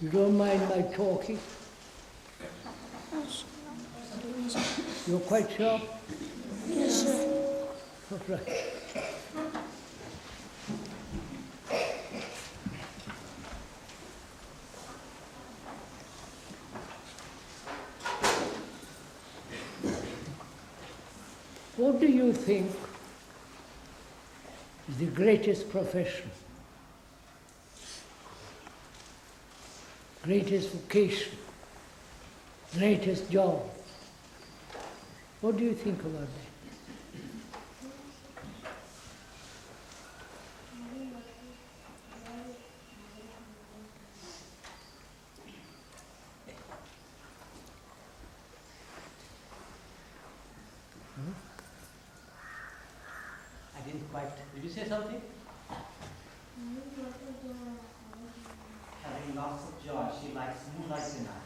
You don't mind my talking? You're quite sure? Yes, sir. All right. What do you think is the greatest profession, greatest vocation, greatest job? What do you think about that? I didn't quite. Did you say something? Having lots of joy. She likes moonlight dinner.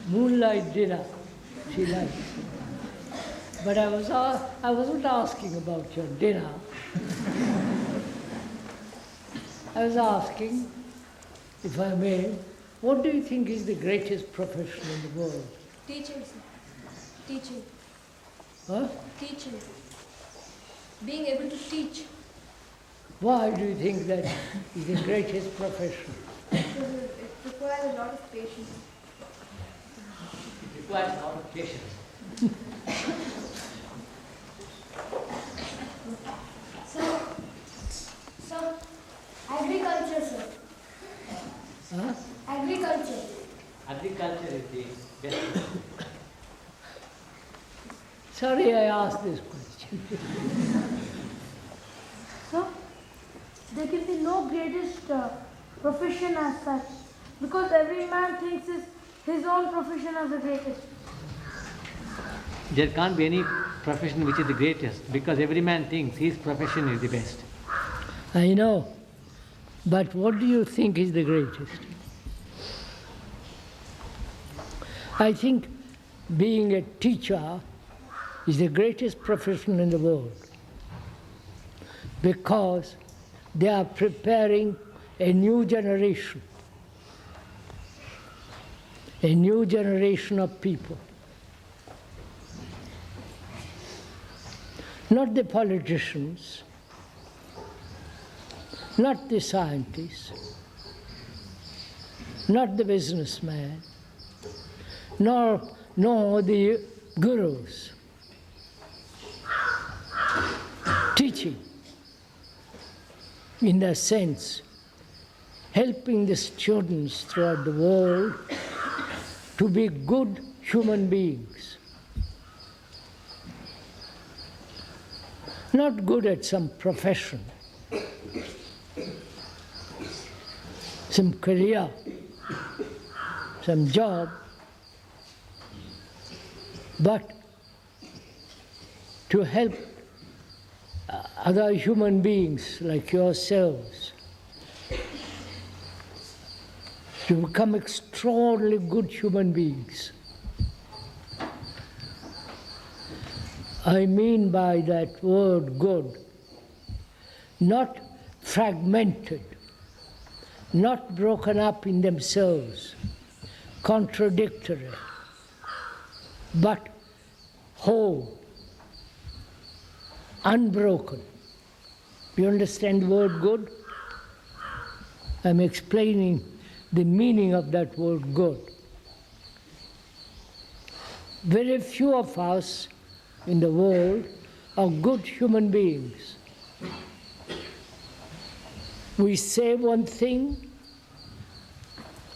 Moonlight dinner, she likes. But I wasn't asking about your dinner. I was asking, if I may, what do you think is the greatest profession in the world? Teaching, sir. Teaching. Huh? Teaching. Being able to teach. Why do you think that is the greatest profession? Because it requires a lot of patience. It requires a lot of patience. So, agriculture, sir. Huh? Agriculture. Agriculture is the best. Sorry I asked this question. So, there can be no greatest profession as such, because every man thinks his own profession as the greatest. There can't be any profession which is the greatest because every man thinks his profession is the best. I know, but what do you think is the greatest? I think being a teacher is the greatest profession in the world because they are preparing a new generation of people. Not the politicians, not the scientists, not the businessman, nor the gurus. Teaching, in a sense, helping the students throughout the world to be good human beings. Not good at some profession, some career, some job, but to help other human beings like yourselves to become extraordinarily good human beings. I mean by that word good, not fragmented, not broken up in themselves, contradictory, but whole, unbroken. Do you understand the word good? I'm explaining the meaning of that word good. Very few of us in the world are good human beings. We say one thing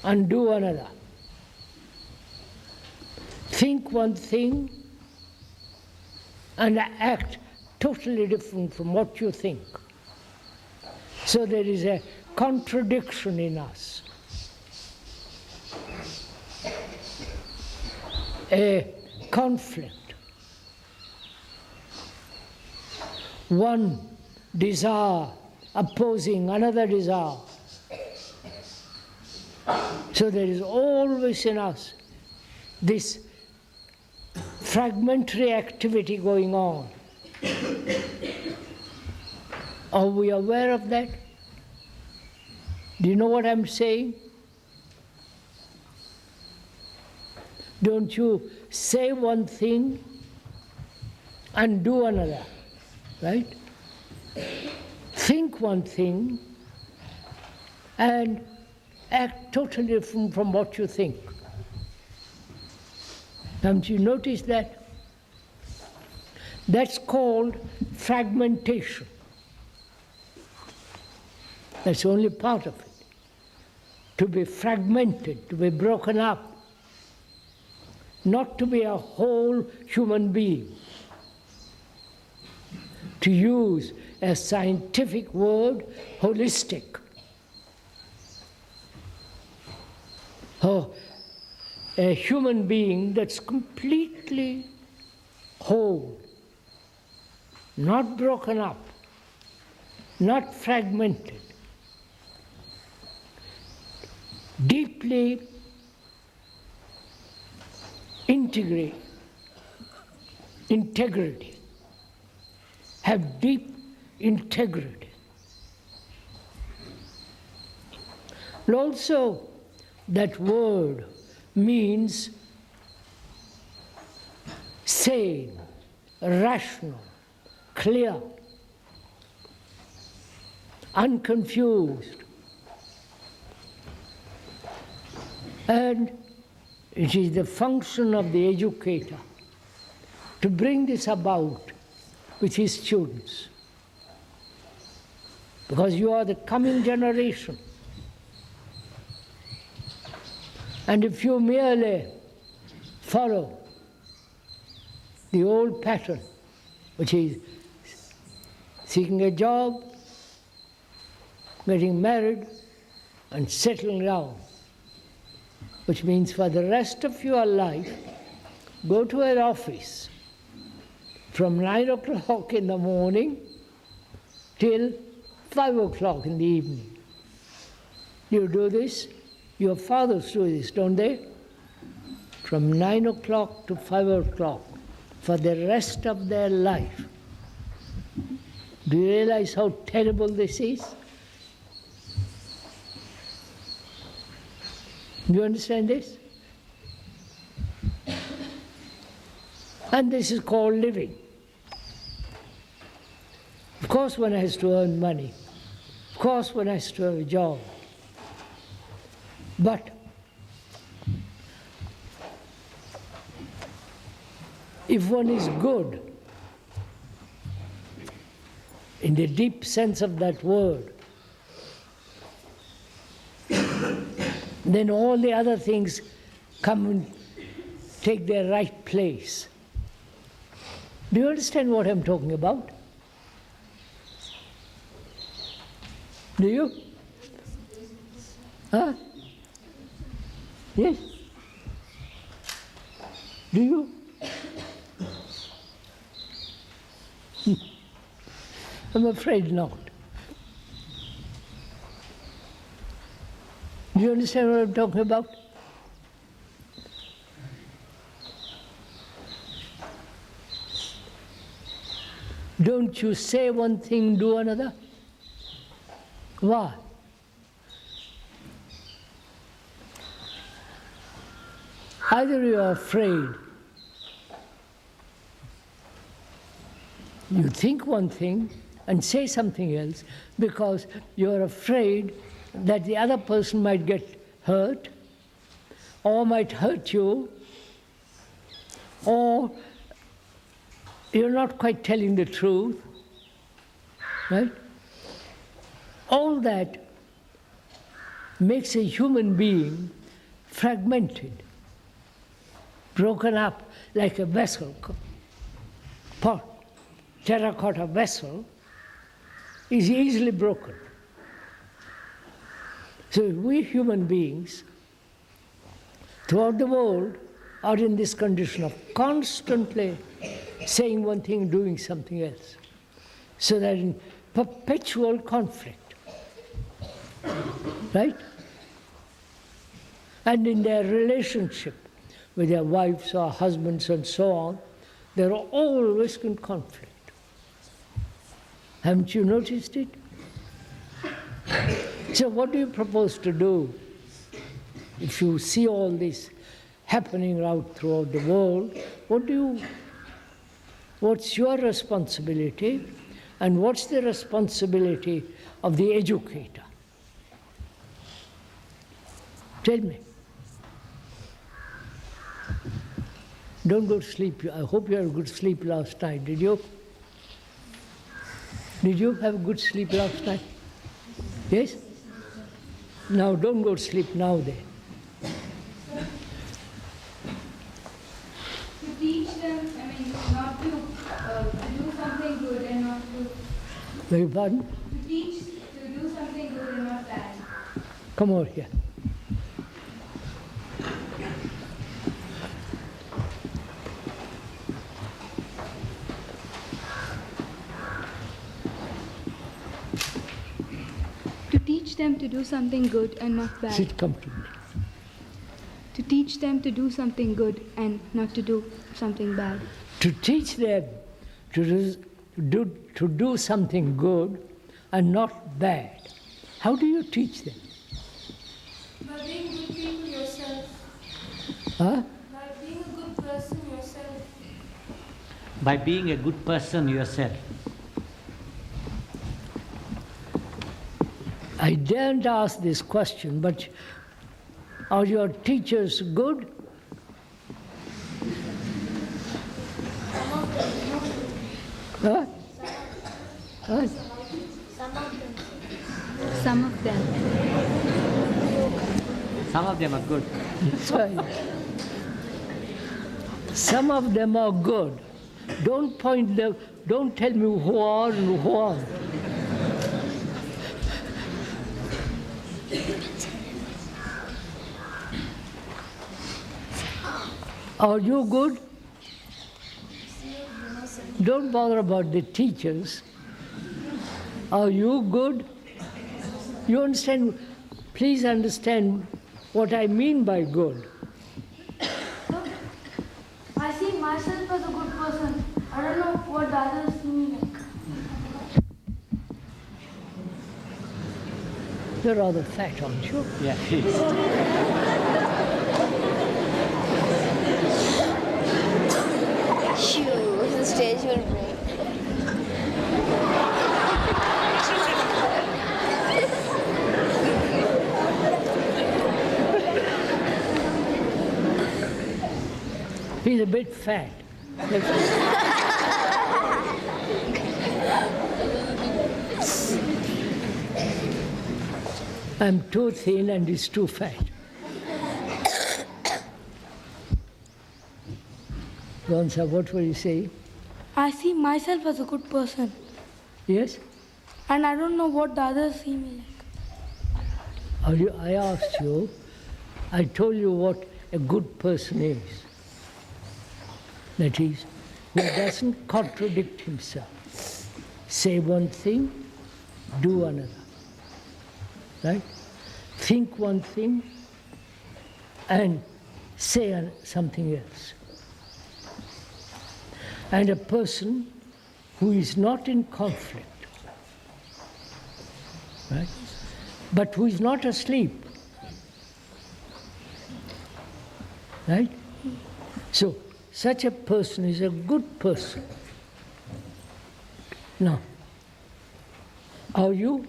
and do another. Think one thing and act totally different from what you think. So there is a contradiction in us, a conflict. One desire opposing another desire. So there is always in us this fragmentary activity going on. Are we aware of that? Do you know what I'm saying? Don't you say one thing and do another, right? Think one thing and act totally different from what you think. Haven't you noticed that? That's called fragmentation. That's only part of it. To be fragmented, to be broken up, not to be a whole human being. To use a scientific word, holistic. Oh, a human being that's completely whole, not broken up, not fragmented, deeply integrity, have deep integrity. And also, that word means sane, rational, clear, unconfused. And it is the function of the educator to bring this about with his students. Because you are the coming generation. And if you merely follow the old pattern, which is seeking a job, getting married, and settling down, which means for the rest of your life, go to an office from 9 o'clock in the morning till 5 o'clock in the evening. You do this, your fathers do this, don't they? From 9 o'clock to 5 o'clock for the rest of their life. Do you realize how terrible this is? Do you understand this? And this is called living. Of course one has to earn money. Of course one has to have a job. But if one is good, in the deep sense of that word, then all the other things come and take their right place. Do you understand what I'm talking about? Do you? Huh? Yes? Do you? I'm afraid not. Do you understand what I'm talking about? Don't you say one thing, do another? Why? Either you are afraid, you think one thing and say something else because you're afraid that the other person might get hurt or might hurt you, or you're not quite telling the truth, right? All that makes a human being fragmented, broken up like a vessel, pot, terracotta vessel is easily broken. So we human beings throughout the world are in this condition of constantly saying one thing, doing something else, so that in perpetual conflict, right? And in their relationship with their wives or husbands and so on, They're always in conflict. Haven't you noticed it? So what do you propose to do if you see all this happening out throughout the world? What's your responsibility, and what's the responsibility of the educator? Tell me. Don't go to sleep. I hope you had a good sleep last night. Did you? Did you have a good sleep last night? Yes? Now don't go to sleep now then. To teach them, not to do something good and not to... Beg your pardon? To teach to do something good and not bad. Come over here. To teach them to do something good and not bad. Sit comfortably. To teach them to do something good and not to do something bad. To teach them to do something good and not bad. How do you teach them? By being good people yourself. Huh? By being a good person yourself. By being a good person yourself. I daren't ask this question, but are your teachers good? Huh? Huh? Some of them. Some of them are good. That's right. Some of them are good. Don't point them, don't tell me who are and who aren't. Are you good? Don't bother about the teachers. Are you good? You understand? Please understand what I mean by good. I see myself as a good person. I don't know what the others see me like. You're rather fat, aren't you? Yeah, she is. Shoo, the stage will break. He's a bit fat. I'm too thin and he's too fat. Gonza, what will you say? I see myself as a good person. Yes? And I don't know what the others see me like. I asked you, I told you what a good person is. That is, who doesn't contradict himself. Say one thing, do another. Right? Think one thing and say something else. And a person who is not in conflict, right? But who is not asleep, right? So, such a person is a good person. Now, are you?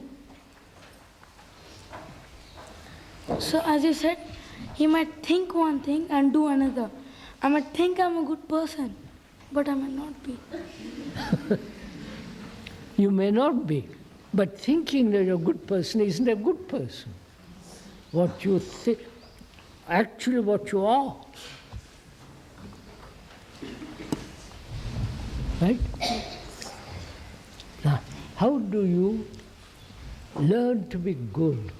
So as you said, he might think one thing and do another. I might think I'm a good person, but I may not be. You may not be, but thinking that you're a good person isn't a good person. What you think, actually what you are. Right? Now, how do you learn to be good?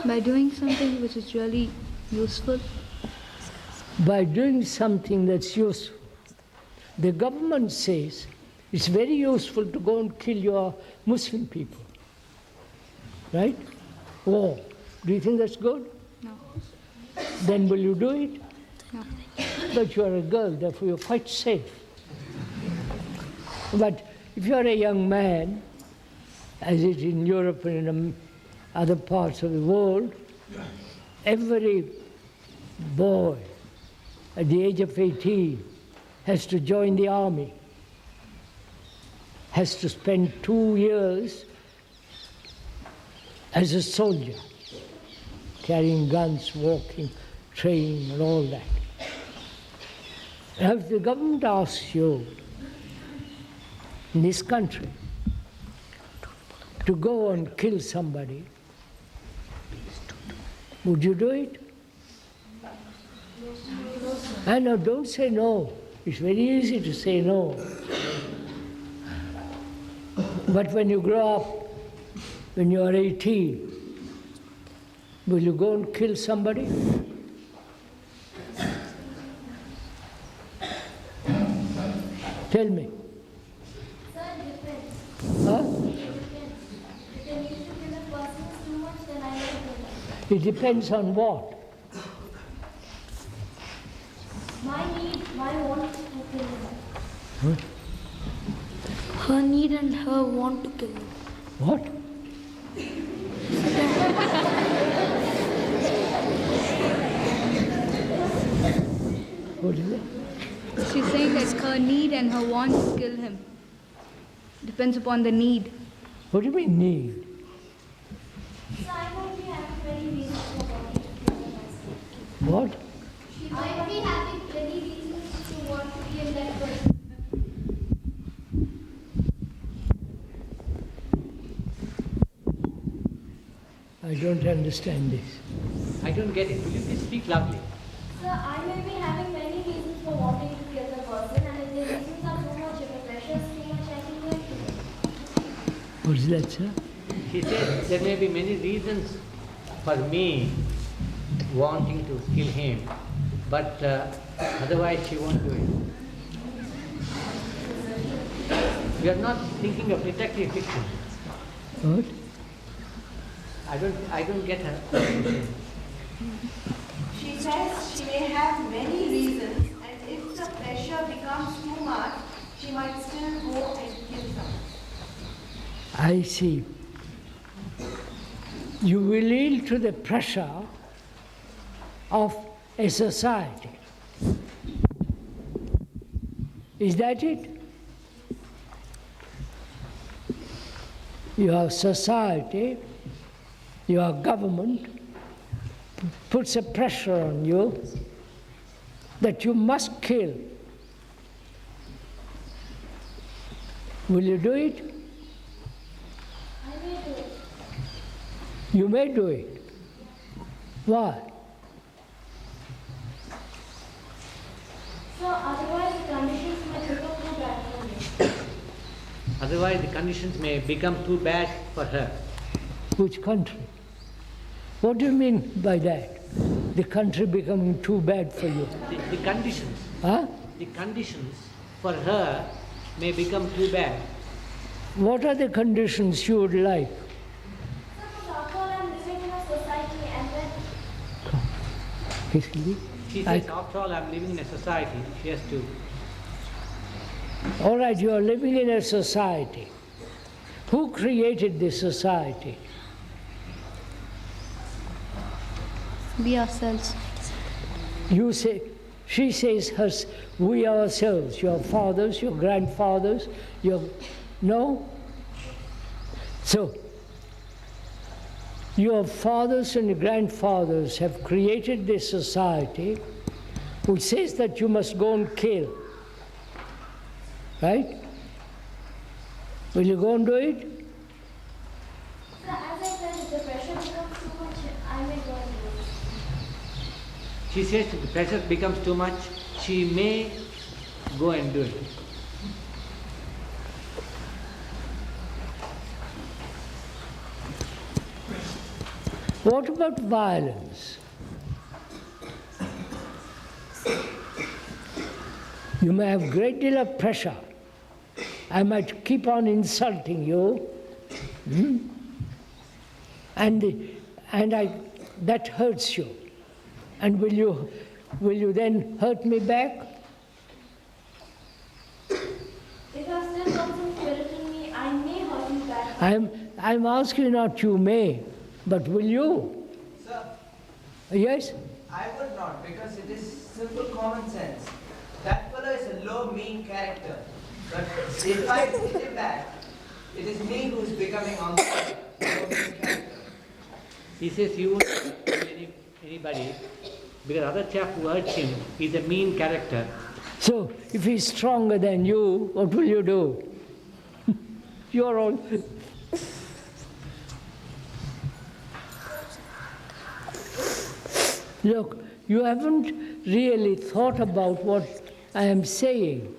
By doing something which is really useful. By doing something that's useful. The government says it's very useful to go and kill your Muslim people. Right? war. Do you think that's good? No. Then will you do it? No. But you are a girl, therefore you're quite safe. But if you are a young man, as it is in Europe and in other parts of the world, every boy at the age of 18 has to join the army, has to spend 2 years as a soldier, carrying guns, walking, training, and all that. Now, if the government asks you in this country to go and kill somebody, would you do it? I know, don't say no. It's very easy to say no. But when you grow up, when you are 18, will you go and kill somebody? Tell me. Sir, it depends. Huh? It depends. If they need to kill a person too much, then I will kill them. It depends on what? My need, my want to kill them. Huh? Her need and her want to kill them. What? What is it? She's saying that her need and her want to kill him. Depends upon the need. What do you mean need? So I won't be having many reasons for wanting to kill them myself. What? She might be having many reasons to want to kill that person. I don't understand this. I don't get it. Will you please speak loudly? Sir, I may be having many reasons for wanting to kill the person, and if the reasons are too much, if the pressure is too much, I can go and kill them. What's that, sir? She said there may be many reasons for me wanting to kill him, but otherwise she won't do it. We are not thinking of detective fiction. What? I don't get her. She says she may have many reasons, and if the pressure becomes too much, she might still go and kill someone. I see. You will yield to the pressure of a society. Is that it? Your society, your government puts a pressure on you that you must kill. Will you do it? I may do it. You may do it. Why? So otherwise the conditions might become too bad for me. Otherwise the conditions may become too bad for her. Which country? What do you mean by that? The country becoming too bad for you? The conditions, Huh? the conditions for her may become too bad. What are the conditions you would like? Suppose after all I'm living in a society and then Basically, She says, after all, I'm living in a society. She has to. all right, you are living in a society. Who created this society? We ourselves. You say, she says, we ourselves, your fathers, your grandfathers, no? So, your fathers and grandfathers have created this society which says that you must go and kill. Right? Will you go and do it? So as I said, if the pressure becomes too much, I may go and do it. She says if the pressure becomes too much, she may go and do it. What about violence? You may have great deal of pressure. I might keep on insulting you, and that hurts you. And will you then hurt me back? If I still got some spirit in me, I may hurt you back. I'm asking not you may, but will you? Sir, Yes? I would not, because it is simple common sense. That fellow is a low, mean character. But if I hit him back, it is me who is becoming on the low, mean character. He says he won't hurt anybody because other chap who hurts him is a mean character. So, if he's stronger than you, what will you do? You're all... Look, you haven't really thought about what I am saying.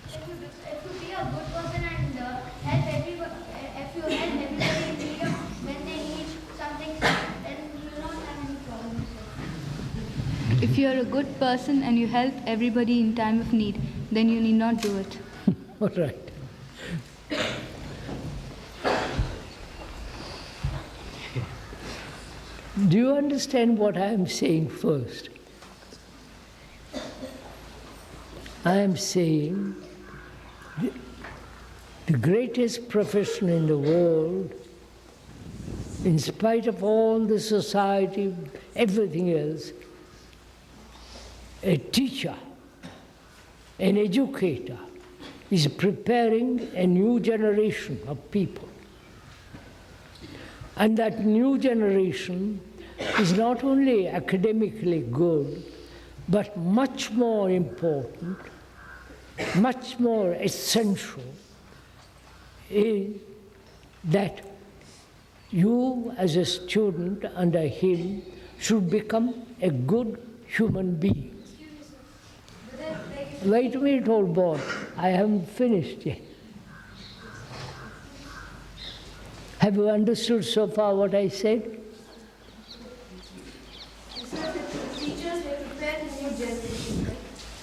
If you be a good person and help everyone, if you help everybody in need when they need something, then you will not have any problems. If you are a good person and you help everybody in time of need, then you need not do it. All right. Do you understand what I am saying first? I am saying the greatest profession in the world, in spite of all the society, everything else, a teacher, an educator, is preparing a new generation of people. And that new generation is not only academically good, but much more important, much more essential, is that you as a student under him should become a good human being. Wait a minute, old boy, I haven't finished yet. Have you understood so far what I said? So the teachers, they prepare the new generation, right?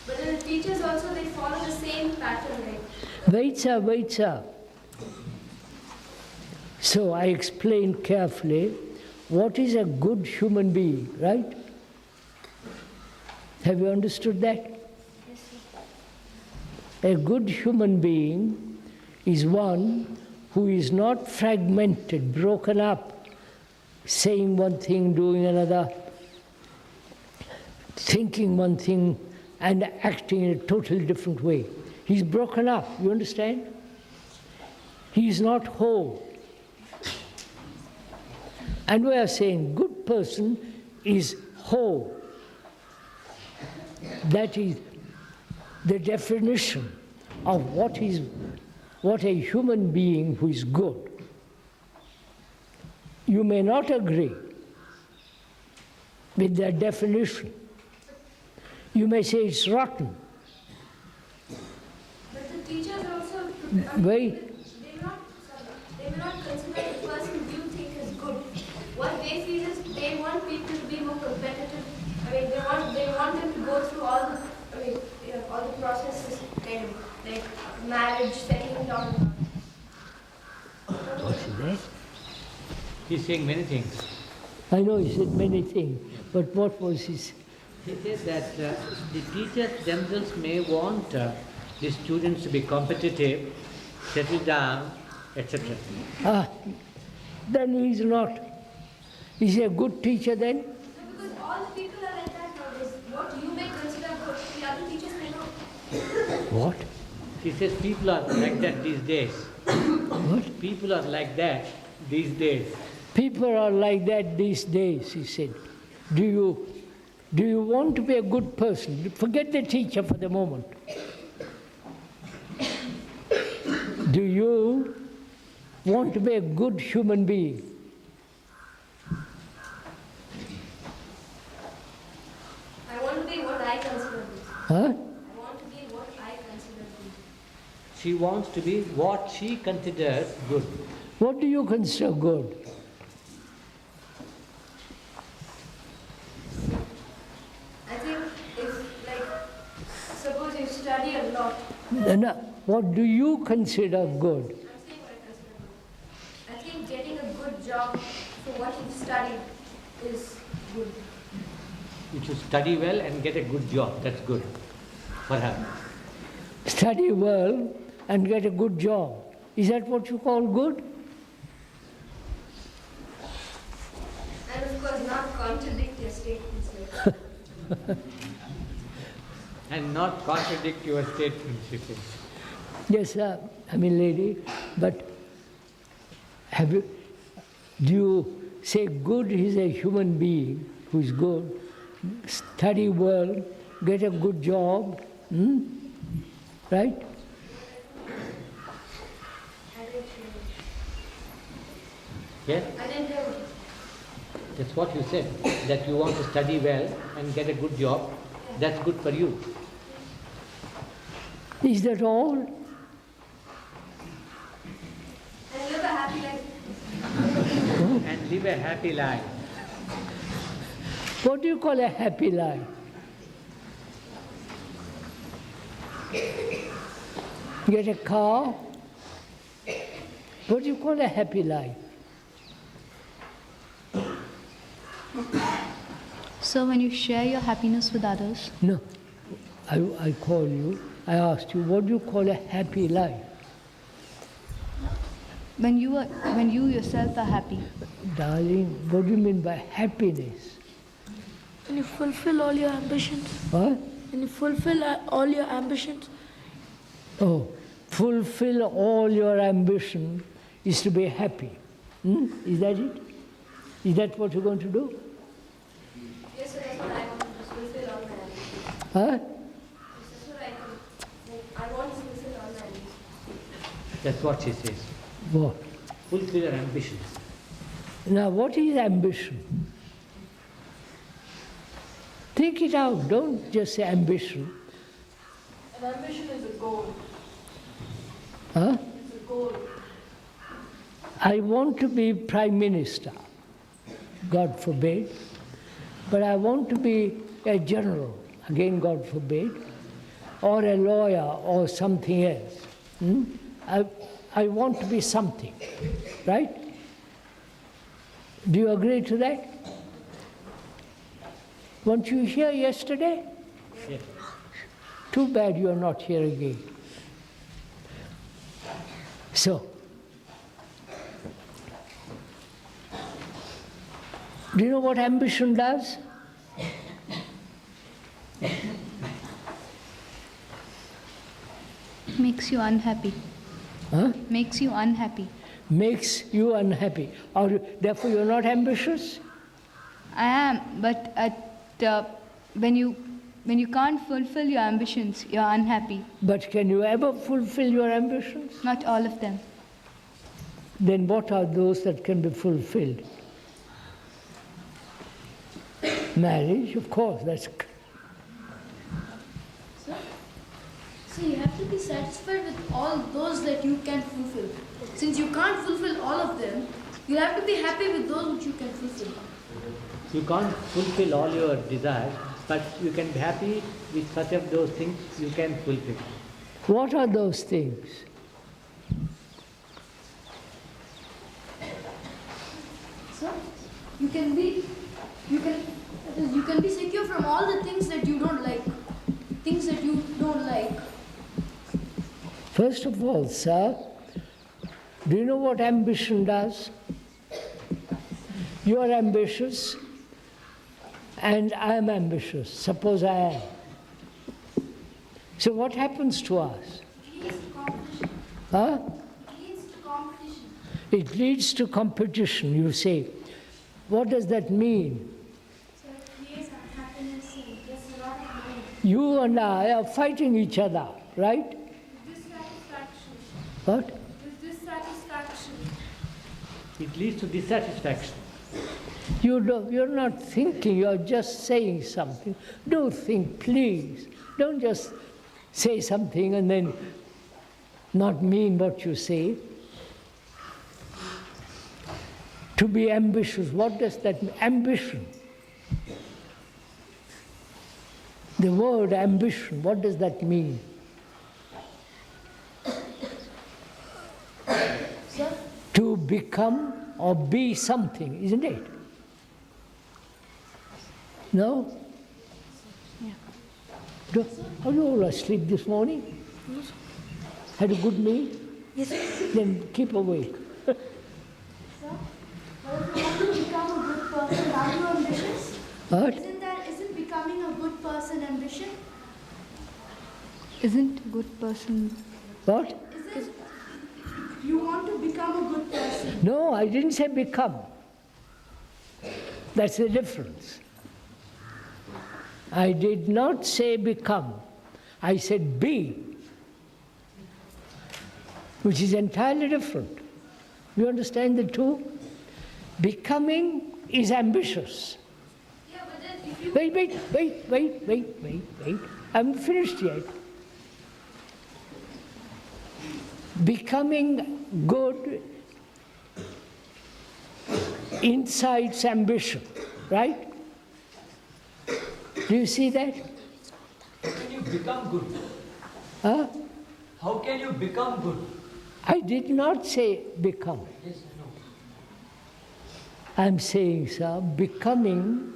But then the teachers also, they follow the same pattern, right? Wait, sir. So I explained carefully what is a good human being, right? Have you understood that? A good human being is one who is not fragmented, broken up, saying one thing, doing another, thinking one thing and acting in a totally different way. He's broken up, you understand? He is not whole. And we are saying good person is whole. That is the definition of what a human being who is good. You may not agree with that definition. You may say it's rotten. But the teachers also, Wait. they may not consider the person you think is good. What they feel is they want people to be more competitive. I mean, they want them to go through all the processes, kind of like marriage, settling down. What's that? He's saying many things. I know he said many things, but what was his? He says that the teachers themselves may want the students to be competitive, settle down, etc. Then he's not. Is he a good teacher then? No, because all the people are like that nowadays. What you may consider good, the other teachers may not. What? He says people are like that these days. What? People are like that these days. People are like that these days, he said. Do you want to be a good person? Forget the teacher for the moment. Do you want to be a good human being? I want to be what I consider good. Huh? I want to be what I consider good. She wants to be what she considers good. What do you consider good? I think if, like, suppose you study a lot. No, what do you consider good? I'm saying what I consider good. I think getting a good job what you've studied is good. You should study well and get a good job. That's good for her. Study well and get a good job. Is that what you call good? And of course, not contradict your statements. Like. And not contradict your statements, you say. Yes, lady, but do you say good is a human being who is good, study well, get a good job, right? Yes? I didn't hear you. That's what you said, that you want to study well and get a good job. That's good for you. Is that all? And live a happy life. And live a happy life. What do you call a happy life? Get a car? What do you call a happy life? So when you share your happiness with others, No. I call you, I asked you, what do you call a happy life? when you yourself are happy, Darling, what do you mean by happiness? When you fulfill all your ambitions. What? When you fulfill all your ambitions. Oh, fulfill all your ambition is to be happy. Is that it? Is that what you're going to do? Yes, sir, that's what I want to fulfill all my ambitions. Huh? That's what I think. I want to fulfill all my ambitions. That's what she says. What? Fulfill your ambitions. Now, what is ambition? Think it out. Don't just say ambition. An ambition is a goal. Huh? It's a goal. I want to be Prime Minister, God forbid, but I want to be a general, again God forbid, or a lawyer or something else. I want to be something, right? Do you agree to that? Weren't you here yesterday? Yes. Too bad you are not here again. So, do you know what ambition does? makes you unhappy. Huh? Makes you unhappy. Makes you unhappy. Or therefore you're not ambitious? I am, but when you can't fulfill your ambitions, you're unhappy. But can you ever fulfill your ambitions? Not all of them. Then what are those that can be fulfilled? Marriage, of course, that's... So you have to be satisfied with all those that you can fulfill. Since you can't fulfill all of them, you have to be happy with those which you can fulfill. You can't fulfill all your desires, but you can be happy with such of those things you can fulfill. What are those things? So you can be secure from all the things that you don't like. Things that you don't like. First of all, sir, do you know what ambition does? You are ambitious, and I am ambitious. Suppose I am. So what happens to us? It leads to competition. Huh? It leads to competition. It leads to competition, you say. What does that mean? So it creates unhappiness and there's a lot of money. You and I are fighting each other, right? Dissatisfaction. What? There's dissatisfaction. It leads to dissatisfaction. You're not thinking, you're just saying something. Do think, please. Don't just say something and then not mean what you say. To be ambitious, what does that mean? Ambition. The word ambition, what does that mean? Sir? To become or be something, isn't it? No? Are you all asleep this morning? Yes. Had a good meal? Yes. Then keep awake. Sir, but if you want to become a good person, are you ambitious? What? Isn't becoming a good person ambition? Isn't a good person. What? Isn't you want to become a good person? No, I didn't say become. That's the difference. I did not say become. I said be, which is entirely different. You understand the two? Becoming is ambitious. Yeah, but then if you Wait. I haven't finished yet. Becoming good incites ambition, right? Do you see that? How can you become good? Huh? How can you become good? I did not say become. Yes, I know. I'm saying, sir, becoming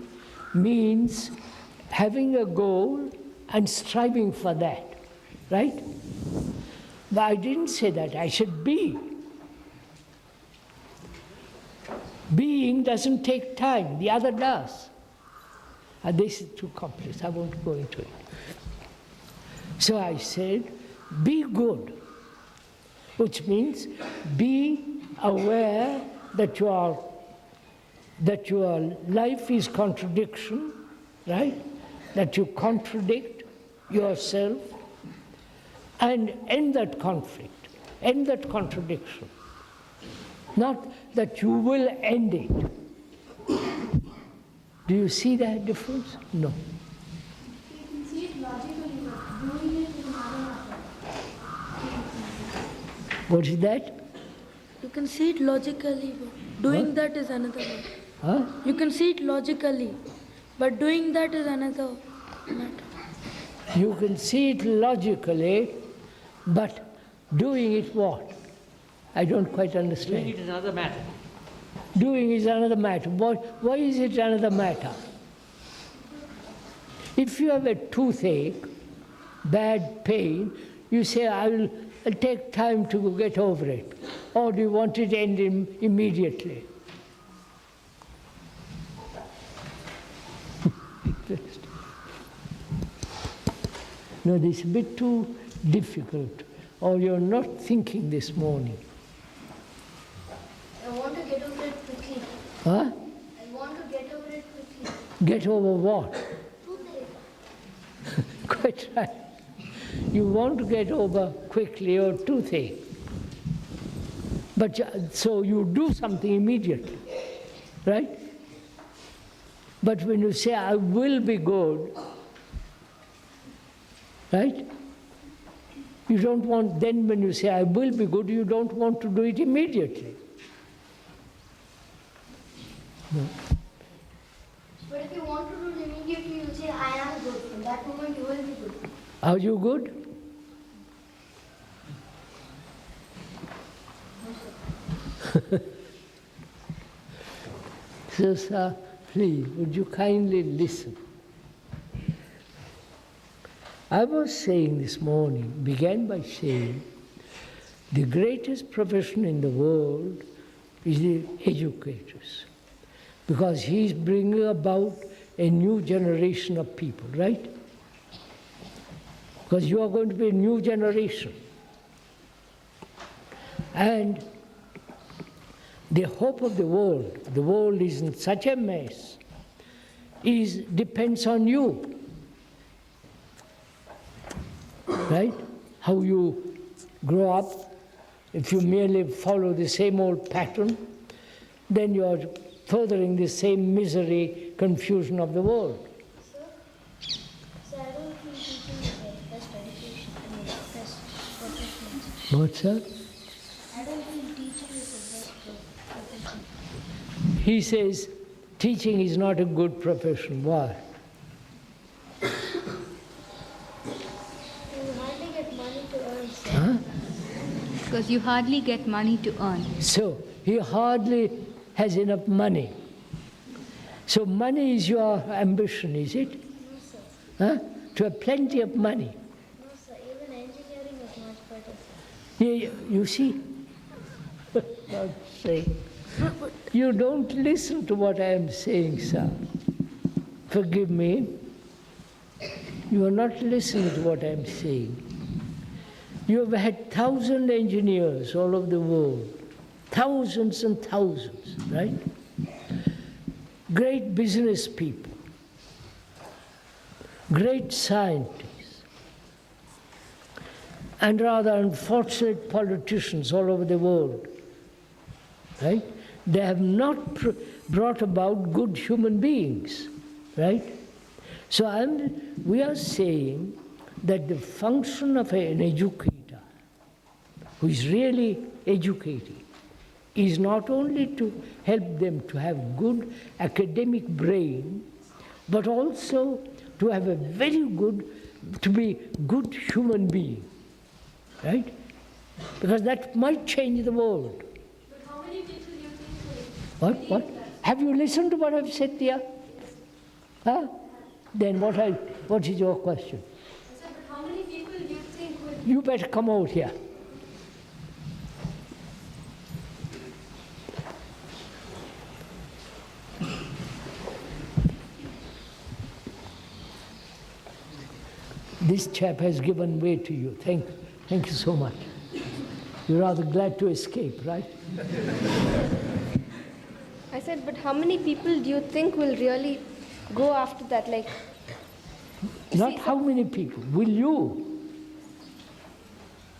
means having a goal and striving for that, right? But I didn't say that. I said be. Being doesn't take time, the other does. And this is too complex, I won't go into it. So I said, be good, which means be aware that your life is contradiction, right? That you contradict yourself, and end that conflict, end that contradiction. Not that you will end it. Do you see that difference? No. You can see it logically, but doing it is another matter. What is that? You can see it logically, but doing that is another matter. Huh? You can see it logically, but doing that is another matter. You can see it logically, but doing it what? I don't quite understand. Doing it is another matter. Doing is another matter. Why is it another matter? If you have a toothache, bad pain, you say, I'll take time to get over it. Or do you want it to end immediately? No, this is a bit too difficult. Or you're not thinking this morning. I want to get over it quickly. Huh? I want to get over it quickly. Get over what? Toothache. Quite right. You want to get over quickly your toothache. But so you do something immediately, right? But when you say, I will be good, right? You don't want, then when you say, I will be good, you don't want to do it immediately. No. But if you want to do it immediately, you say, I am good. In that moment, you will be good. Are you good? So, sir, please, would you kindly listen? I was saying this morning, began by saying, the greatest profession in the world is the educators, because he's bringing about a new generation of people, right? Because you are going to be a new generation. And the hope of the world is in such a mess, depends on you. Right? How you grow up, if you merely follow the same old pattern, then you are furthering the same misery, confusion of the world. So I don't think teaching is the best education, best profession. What, sir? I don't think teaching is the best profession. He says, teaching is not a good profession. Why? You hardly get money to earn. Huh? Because you hardly get money to earn. So he hardly has enough money. So money is your ambition, is it? No, sir. Huh? To have plenty of money. No, sir. Even engineering is much better, sir. Yeah, you see? God's sake. You don't listen to what I am saying, sir. Forgive me. You are not listening to what I am saying. You have had 1,000 engineers all over the world. Thousands and thousands, right? Great business people. Great scientists. And rather unfortunate politicians all over the world. Right? They have not brought about good human beings, right? So we are saying that the function of an educator, who is really educating, is not only to help them to have good academic brain, but also to have a very good, to be good human being, right? Because that might change the world. What? Have you listened to what I've said there? Huh? Then what is your question? I said, but how many people do you think will... You better come out here. This chap has given way to you. Thank you so much. You're rather glad to escape, right? I said, but how many people do you think will really go after that? Like, Not how many people. Will you?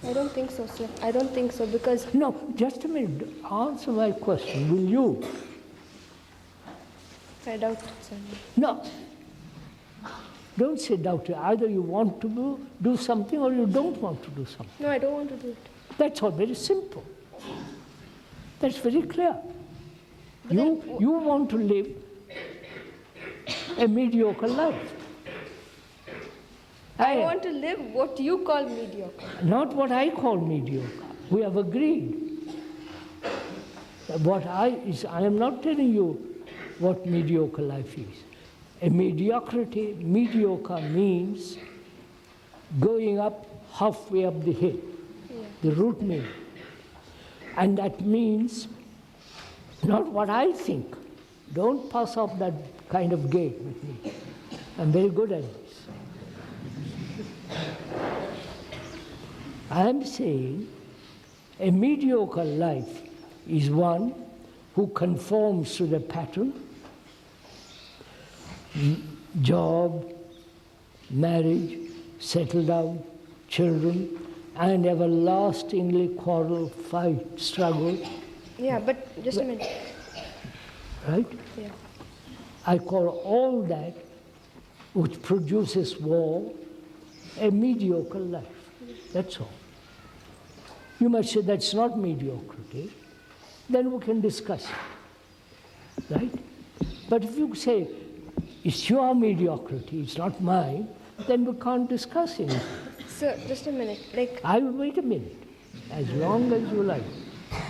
I don't think so, sir. I don't think so, because No, just a minute. Answer my question. Will you? I doubt it, sir. No. Don't say doubt it. Either you want to do something or you don't want to do something. No, I don't want to do it. That's all very simple. That's very clear. But then You want to live a mediocre life. I want to live what you call mediocre. Not what I call mediocre. We have agreed. I am not telling you what mediocre life is. Mediocre means going up halfway up the hill, the root mean. And that means not what I think. Don't pass off that kind of gate with me. I'm very good at this. I'm saying a mediocre life is one who conforms to the pattern, job, marriage, settle down, children, and everlastingly quarrel, fight, struggle. Yeah, but just a minute. Right? Yeah. I call all that which produces war a mediocre life. That's all. You might say that's not mediocrity, then we can discuss it. Right? But if you say it's your mediocrity, it's not mine, then we can't discuss it. Sir, just a minute. Like, I will wait a minute, as long as you like.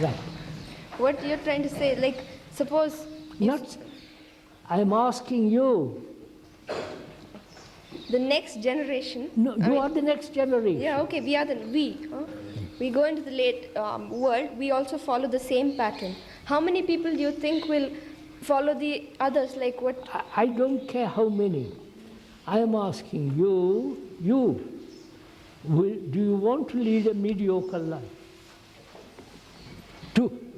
Right. what you're trying to say, like, suppose... Not, I'm asking you. The next generation... No, you are the next generation. Yeah, okay, we go into the late world, we also follow the same pattern. How many people do you think will follow the others? Like what? I don't care how many. I am asking you, do you want to lead a mediocre life?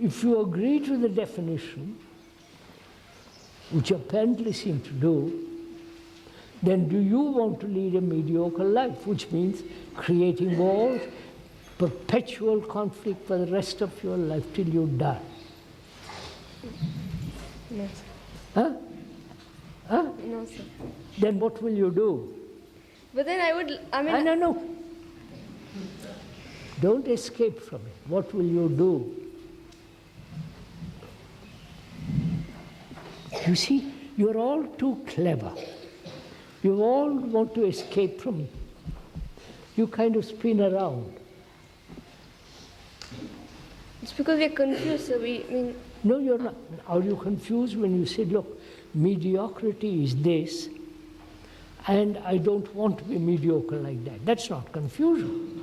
If you agree to the definition, which you apparently seem to do, then do you want to lead a mediocre life, which means creating wars, perpetual conflict for the rest of your life till you die? No, sir. Huh? Huh? No, sir. Then what will you do? But then I mean... No. Don't escape from it. What will you do? You see, you're all too clever. You all want to escape from it. You kind of spin around. It's because we're confused, so I mean, No, you're not. Are you confused when you say, look, mediocrity is this, and I don't want to be mediocre like that? That's not confusion.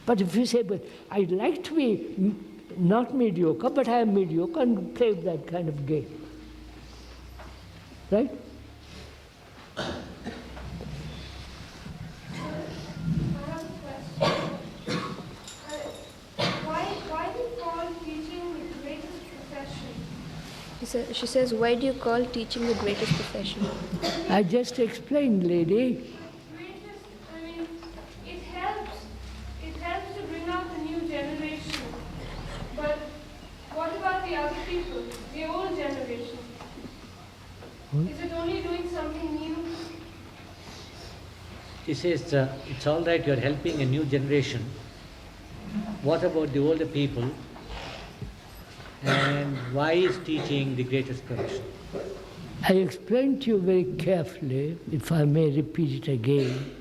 But if you say, but I'd like to be not mediocre, but I am mediocre, and play that kind of game. Right? she says, why do you call teaching the greatest profession? I just explained, lady. I mean, it helps to bring out the new generation. But what about the other people, the old generation? Is it only doing something new? He says, it's all right, you're helping a new generation. What about the older people? And why is teaching the greatest profession? I explained to you very carefully, if I may repeat it again.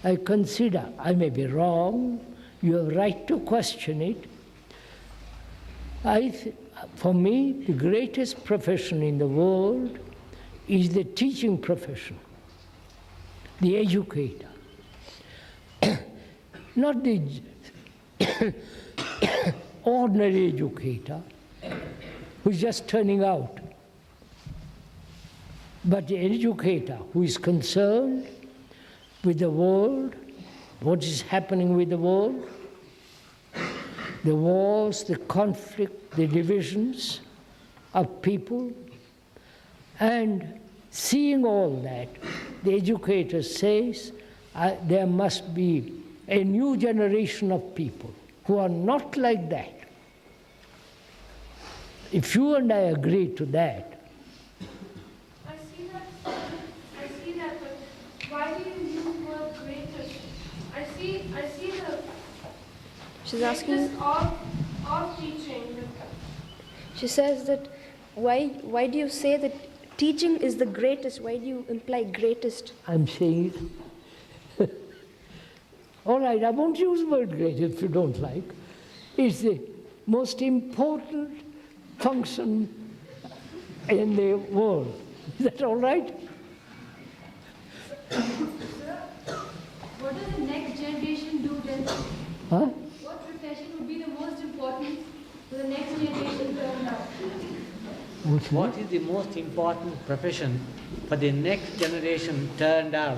I consider, I may be wrong, you have right to question it. For me, the greatest profession in the world is the teaching profession, the educator. Not the ordinary educator who's just turning out, but the educator who is concerned with the world, what is happening with the world, the wars, the conflict, the divisions of people, and seeing all that, the educator says there must be a new generation of people who are not like that. If you and I agree to that. I see that, but why do you use the word greatest? I see the She's asking. greatest of teaching. She says that why do you say that teaching is the greatest? Why do you imply greatest? I'm saying, all right, I won't use the word great if you don't like. It's the most important function in the world. Is that all right? What does the next generation do then? Huh? What profession would be the most important for the next generation to learn now? What is the most important profession for the next generation turned out?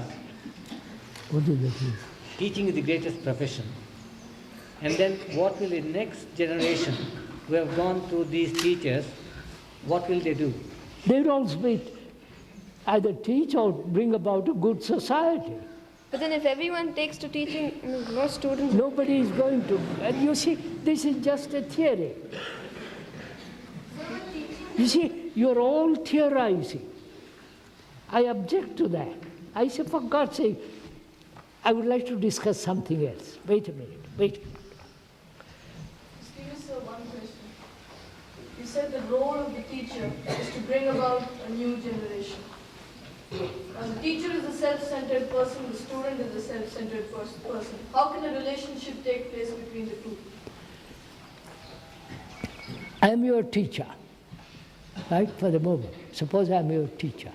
What does that mean? Teaching is the greatest profession. And then what will the next generation who have gone through these teachers, what will they do? They will also either teach or bring about a good society. But then if everyone takes to teaching, most students... Nobody is going to. And you see, this is just a theory. You see, you're all theorizing. I object to that. I say, for God's sake, I would like to discuss something else. Wait a minute. Excuse me, sir, one question. You said the role of the teacher is to bring about a new generation. The teacher is a self-centered person, the student is a self-centered person. How can a relationship take place between the two? I am your teacher, right, for the moment. Suppose I am your teacher,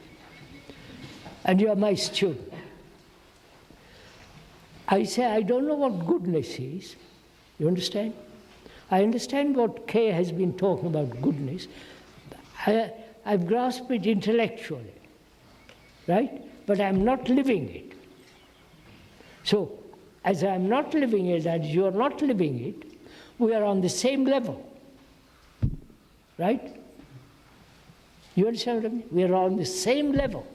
and you are my student. I say, I don't know what goodness is. You understand? I understand what Kay has been talking about goodness. I've grasped it intellectually, right? But I'm not living it. So, as I'm not living it, and you're not living it, we are on the same level, right? You understand what I mean? We are on the same level.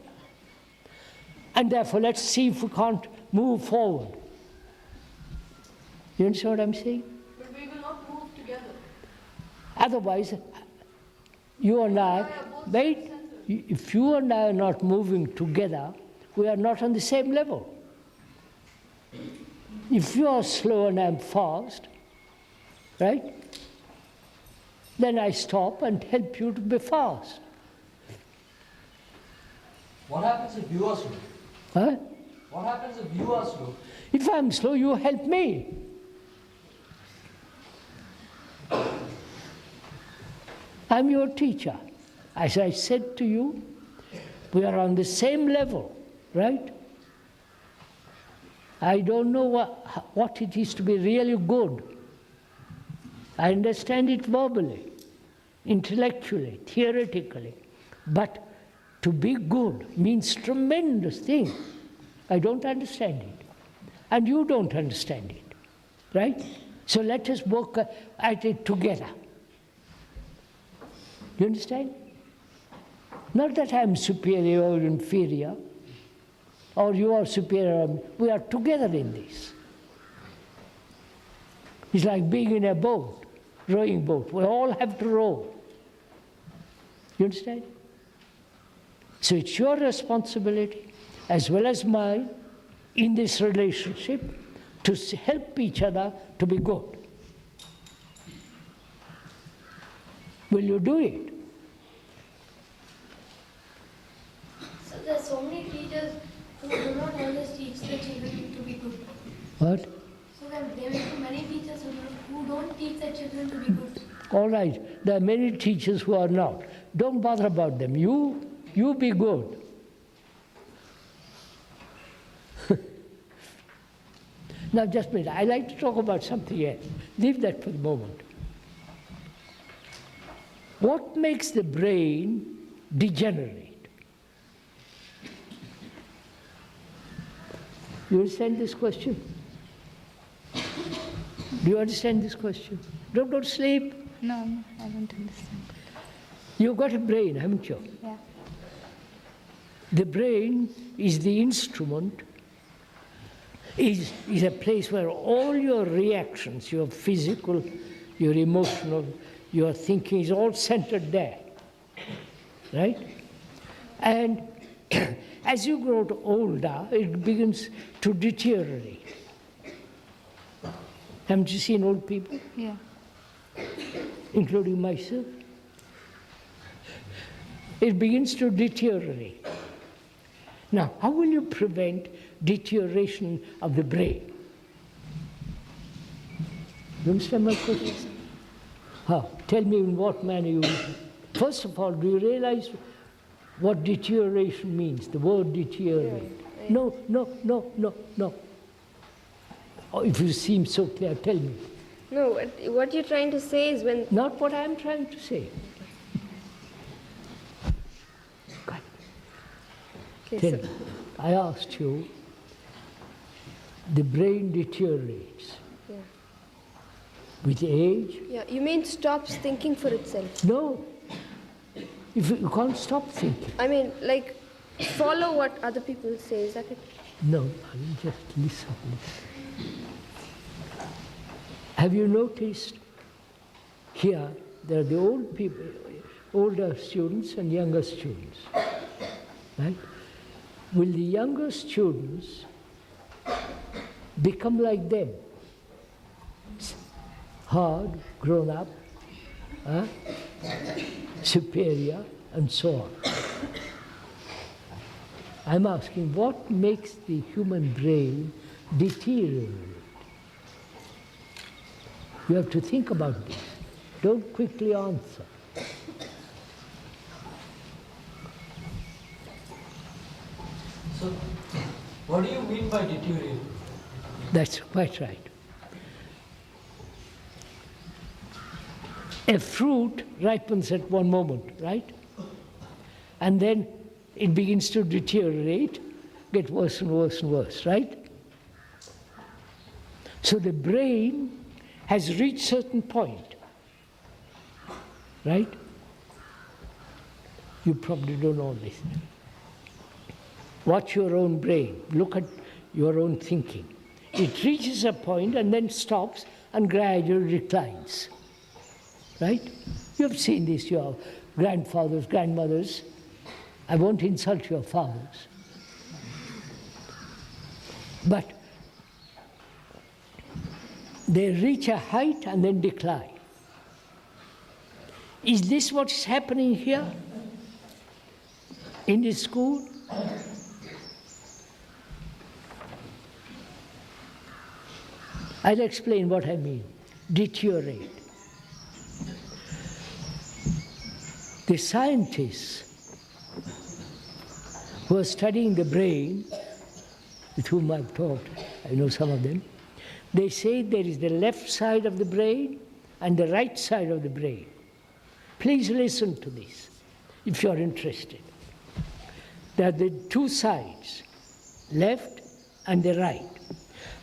And therefore, let's see if we can't move forward. You understand what I'm saying? But we will not move together. Otherwise, you and I, wait, if you and I are not moving together, we are not on the same level. If you are slow and I'm fast, right, then I stop and help you to be fast. What happens if you are slow? Huh? What happens if you are slow? If I'm slow, you help me. I'm your teacher. As I said to you, we are on the same level, right? I don't know what it is to be really good. I understand it verbally, intellectually, theoretically. But to be good means tremendous thing. I don't understand it. And you don't understand it, right? So let us work at it together. You understand? Not that I'm superior or inferior, or you are superior. We are together in this. It's like being in a boat, rowing boat. We all have to row. You understand? So it's your responsibility, as well as mine, in this relationship, to help each other to be good. Will you do it? So there's so many teachers who do not always teach their children to be good. What? So there may be many teachers who don't teach their children to be good. All right, there are many teachers who are not. Don't bother about them. You be good. Now just a minute, I'd like to talk about something else. Leave that for the moment. What makes the brain degenerate? You understand this question? Do you understand this question? Don't sleep. No, I don't understand. You've got a brain, haven't you? Yeah. The brain is the instrument, is a place where all your reactions, your physical, your emotional, your thinking is all centered there, right? And as you grow older, it begins to deteriorate. Haven't you seen old people? Yeah. Including myself? It begins to deteriorate. Now, how will you prevent deterioration of the brain? You understand my question? How? Tell me in what manner you will. First of all, do you realize what deterioration means? The word deteriorate. No. Oh, if you seem so clear, tell me. No, what you're trying to say is when... Not what I'm trying to say. Okay, Tell me. I asked you, the brain deteriorates. Yeah. With age? Yeah, you mean stops thinking for itself? No. If you can't stop thinking. I mean, like, follow what other people say, is that it? No, just listen. Have you noticed here, there are the old people, older students and younger students, right? Will the younger students become like them? Hard, grown up, superior, and so on. I'm asking, what makes the human brain deteriorate? You have to think about this. Don't quickly answer. So, what do you mean by deteriorate? That's quite right. A fruit ripens at one moment, right? And then it begins to deteriorate, get worse and worse and worse, right? So the brain has reached a certain point, right? You probably don't know this. Watch your own brain. Look at your own thinking. It reaches a point and then stops and gradually declines. Right? You've seen this, your grandfathers, grandmothers. I won't insult your fathers. But they reach a height and then decline. Is this what's happening here in this school? I'll explain what I mean. Deteriorate. The scientists who are studying the brain, with whom I've talked, I know some of them, they say there is the left side of the brain and the right side of the brain. Please listen to this, if you are interested. There are the two sides, left and the right.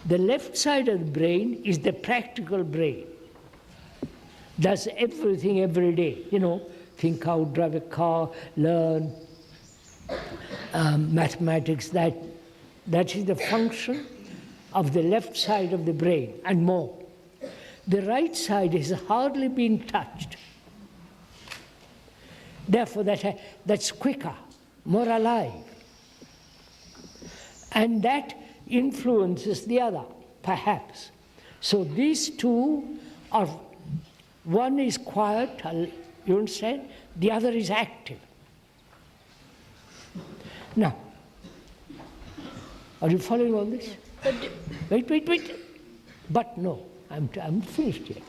The left side of the brain is the practical brain. Does everything every day, think out, drive a car, learn mathematics. That is the function of the left side of the brain and more. The right side has hardly been touched. Therefore, that's quicker, more alive. And that influences the other, perhaps. So these two are, one is quiet, you understand? The other is active. Now, are you following all this? Wait. But no, I'm finished yet.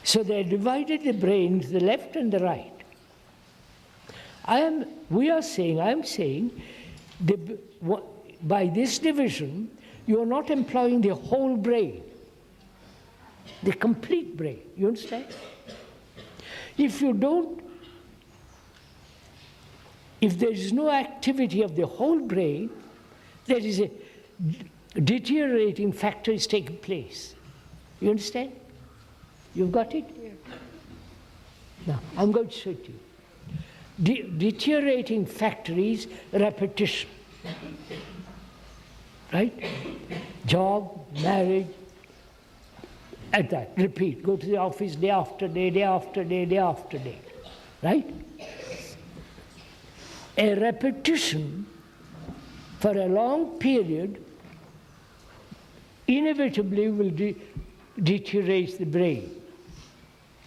So they divided the brain into the left and the right. I am saying, by this division, you are not employing the whole brain, the complete brain, you understand? If there is no activity of the whole brain, there is a deteriorating factor is taking place. You understand? You've got it? Yeah. Now, I'm going to show it to you. Deteriorating factor is repetition. Right? Job, marriage, at that, repeat. Go to the office day after day, day after day, day after day. Right? A repetition for a long period inevitably will deteriorate the brain.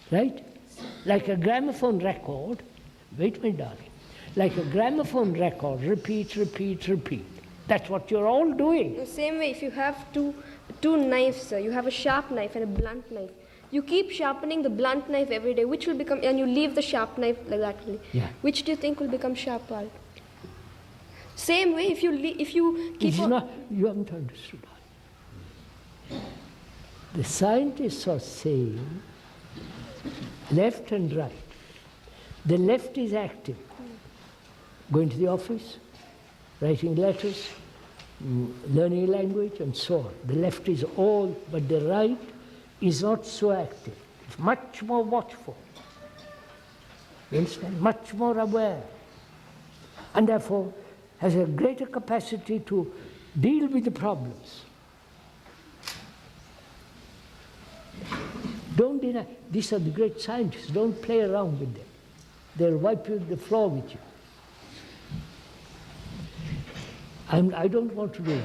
Right? Like a gramophone record, wait my darling, like a gramophone record, repeat. That's what you're all doing. The same way, if you have two knives, you have a sharp knife and a blunt knife. You keep sharpening the blunt knife every day, which will become, and you leave the sharp knife like that. Yeah. Which do you think will become sharper? Same way, if you keep on... You haven't understood. The scientists are saying left and right. The left is active, going to the office, writing letters, learning a language, and so on. The left is all, but the right is not so active. It's much more watchful. You understand? Much more aware. And therefore has a greater capacity to deal with the problems. Don't deny. These are the great scientists. Don't play around with them. They'll wipe you the floor with you. I don't want to do it.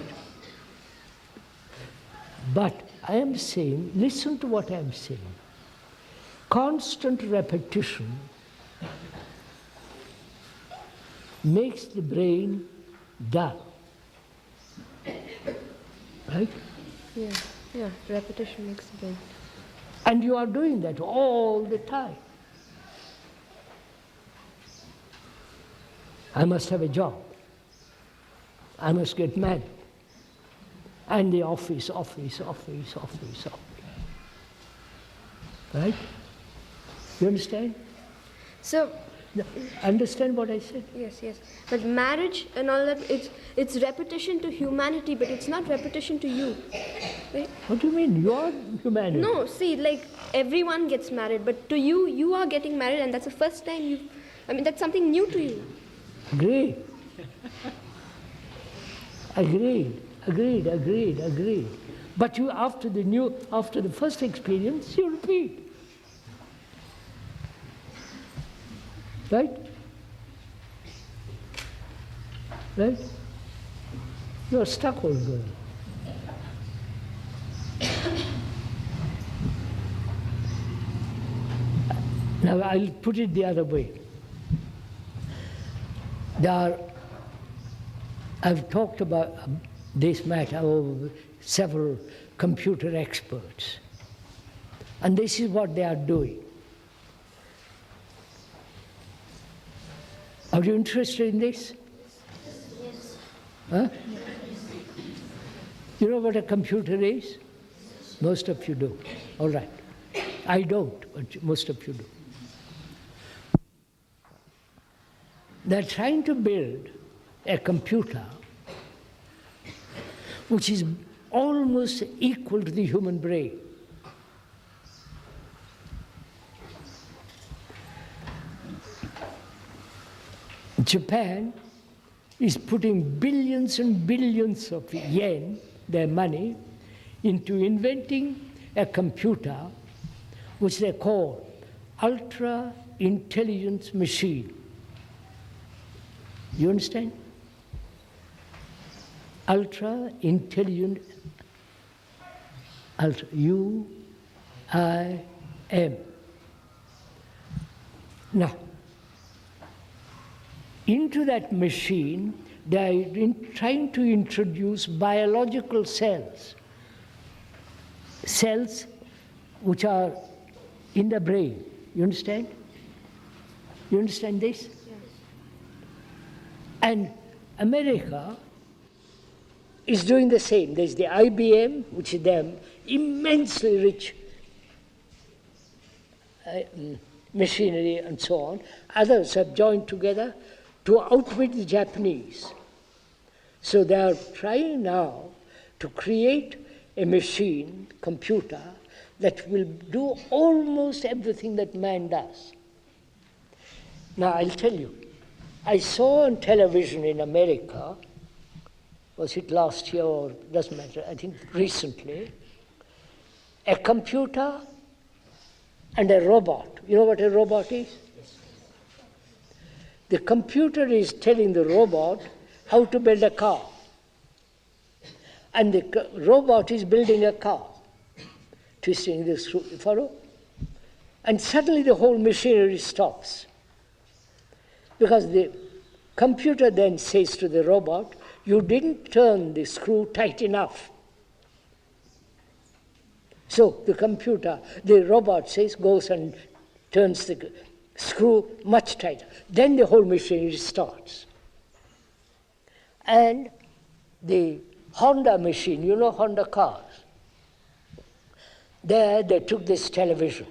But I am saying, listen to what I am saying. Constant repetition makes the brain dull. Right? Yeah, repetition makes the brain. And you are doing that all the time. I must have a job. I must get married. And the office. Right? You understand? So, understand what I said? Yes. But marriage and all that, it's repetition to humanity, but it's not repetition to you. Right? What do you mean? You're humanity. No, see, like everyone gets married, but to you, you are getting married, and that's the first time that's something new to you. Agreed. But you, after the first experience, you repeat. Right? You're stuck, old girl. Now I'll put it the other way. I've talked about this matter with several computer experts. And this is what they are doing. Are you interested in this? Yes. Huh? You know what a computer is? Most of you do. All right. I don't, but most of you do. They're trying to build a computer which is almost equal to the human brain. Japan is putting billions and billions of yen, their money, into inventing a computer which they call ultra intelligence machine. You understand? Ultra intelligent, ultra, U-I-M. Now, into that machine, they are trying to introduce biological cells, cells which are in the brain. You understand? You understand this? Yes. And America is doing the same. There's the IBM, which is them immensely rich machinery and so on. Others have joined together to outwit the Japanese. So they are trying now to create a machine, computer, that will do almost everything that man does. Now I'll tell you, I saw on television in America, was it last year or doesn't matter, I think recently, a computer and a robot. You know what a robot is? The computer is telling the robot how to build a car. And the robot is building a car, twisting the screw, you follow? And suddenly the whole machinery stops. Because the computer then says to the robot, you didn't turn the screw tight enough. So the robot says, goes and turns the screw much tighter. Then the whole machinery starts. And the Honda machine, you know Honda cars? There they took this television.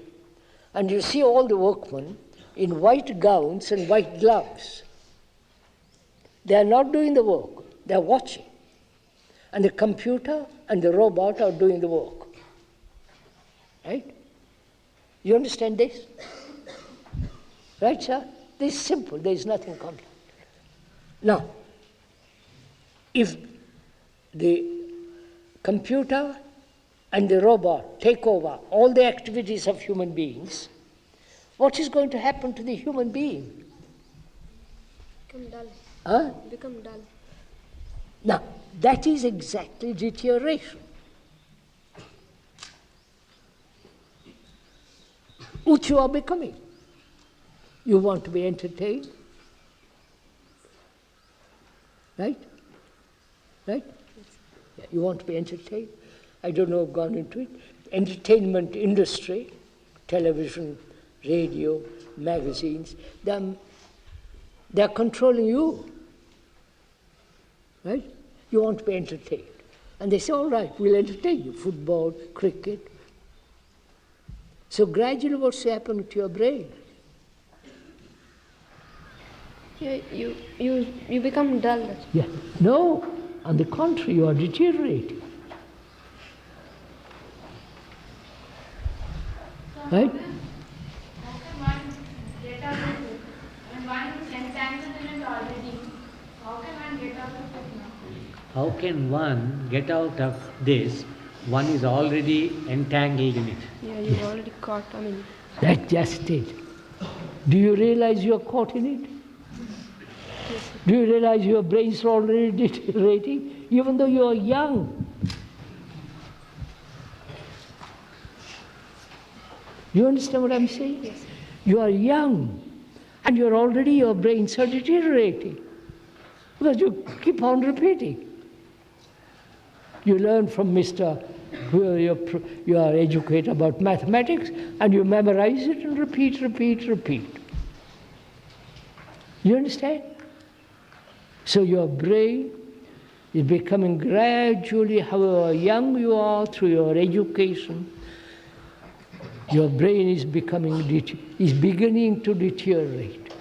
And you see all the workmen in white gowns and white gloves. They are not doing the work, they are watching. And the computer and the robot are doing the work. Right? You understand this? Right, sir? This is simple, there is nothing complicated. Now, if the computer and the robot take over all the activities of human beings, what is going to happen to the human being? Become dull. Huh? Become dull. Now, that is exactly deterioration. Which you are becoming. You want to be entertained. Right? Right? Yeah, you want to be entertained. I don't know, I've gone into it. Entertainment industry, television, radio, magazines, they're controlling you. Right? You want to be entertained. And they say, all right, we'll entertain you. Football, cricket. So gradually what's happening to your brain? Yeah, you become dull. Yeah. No, on the contrary, you are deteriorating. Right? How can one get out of it? When one is entangled in it already, how can one get out of it now? How can one get out of this? One is already entangled in it. Yeah, you're already caught. That's just it. Do you realize you are caught in it? Yes. Do you realize your brains are already deteriorating, even though you are young? You understand what I'm saying? Yes. You are young, and your brains are deteriorating, because you keep on repeating. You learn from your educator about mathematics, and you memorize it and repeat. You understand? So your brain is becoming gradually, however young you are, through your education, your brain is beginning to deteriorate.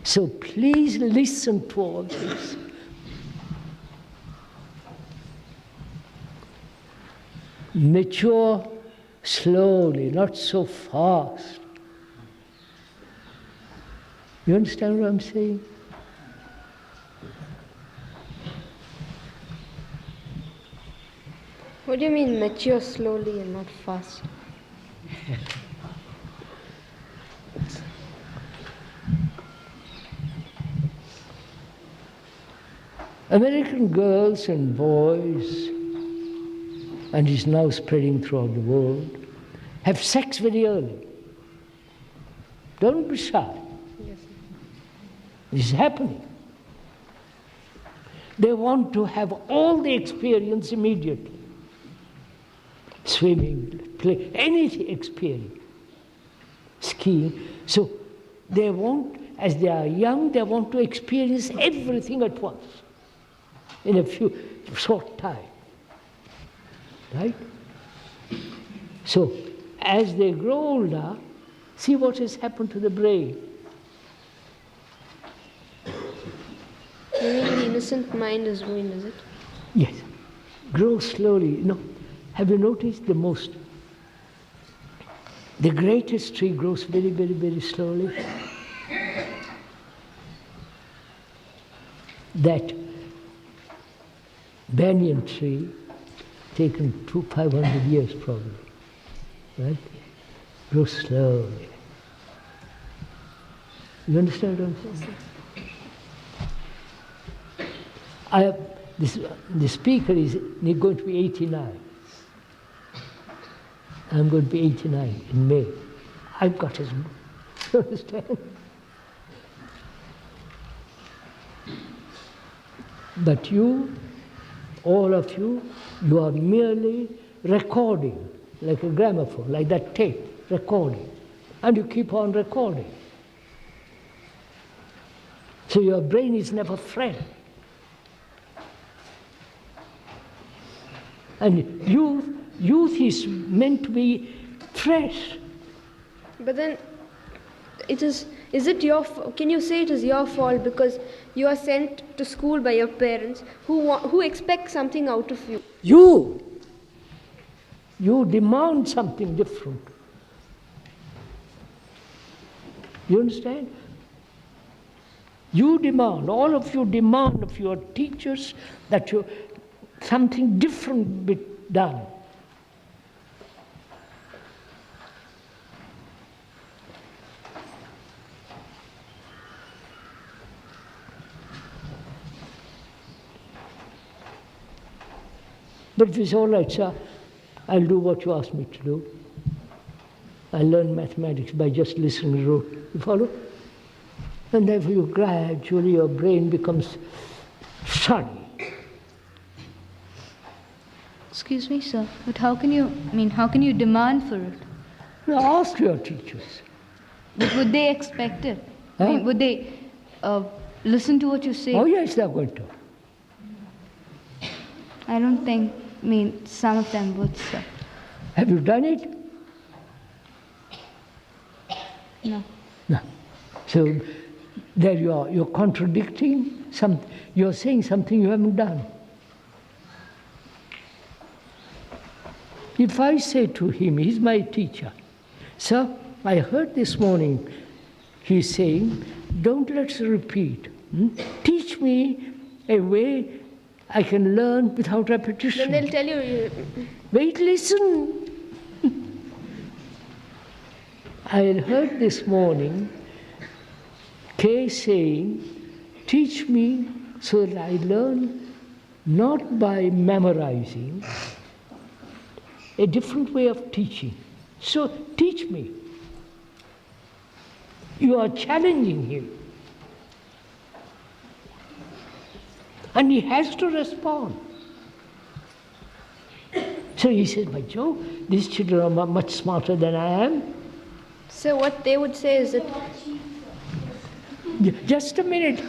So please listen to all this. Mature slowly, not so fast. You understand what I'm saying? What do you mean mature slowly and not fast? American girls and boys, and it's now spreading throughout the world, have sex very early. Don't be shy. Yes. This is happening. They want to have all the experience immediately. Swimming, play, anything experience. Skiing. So they want, as they are young, they want to experience everything at once in a short time. Right? So as they grow older, see what has happened to the brain. You mean the innocent mind is ruined, is it? Yes. Grow slowly. No. Have you noticed the greatest tree grows very, very, very slowly? That banyan tree, taken 500 years probably, right? Grows slowly. You understand what I'm saying? The speaker is going to be 89. I'm going to be 89 in May. I've got his book. You understand? But you, all of you, you are merely recording, like a gramophone, like that tape, recording. And you keep on recording. So your brain is never fresh. And youth is meant to be fresh. But then, is it your, can you say it is your fault because you are sent to school by your parents who expect something out of you? You demand something different. You understand? You demand, all of you demand of your teachers that something different be done. But if it's all right, sir, I'll do what you ask me to do. I learn mathematics by just listening to you. You follow? And therefore you gradually, your brain becomes sunny. Excuse me, sir, but how can you demand for it? Now ask your teachers. But would they expect it? Huh? Would they listen to what you say? Oh yes, they're going to. I don't think, some of them would, sir. Have you done it? No. No. So there you are, you're contradicting you're saying something you haven't done. If I say to him, he's my teacher, sir, I heard this morning, he's saying, don't let's repeat. Teach me a way I can learn without repetition. Then they'll tell you. Wait, listen. I had heard this morning Kay saying, teach me so that I learn not by memorizing, a different way of teaching. So teach me. You are challenging him. And he has to respond. So he says, by Joe, these children are much smarter than I am. So what they would say is that Just a minute.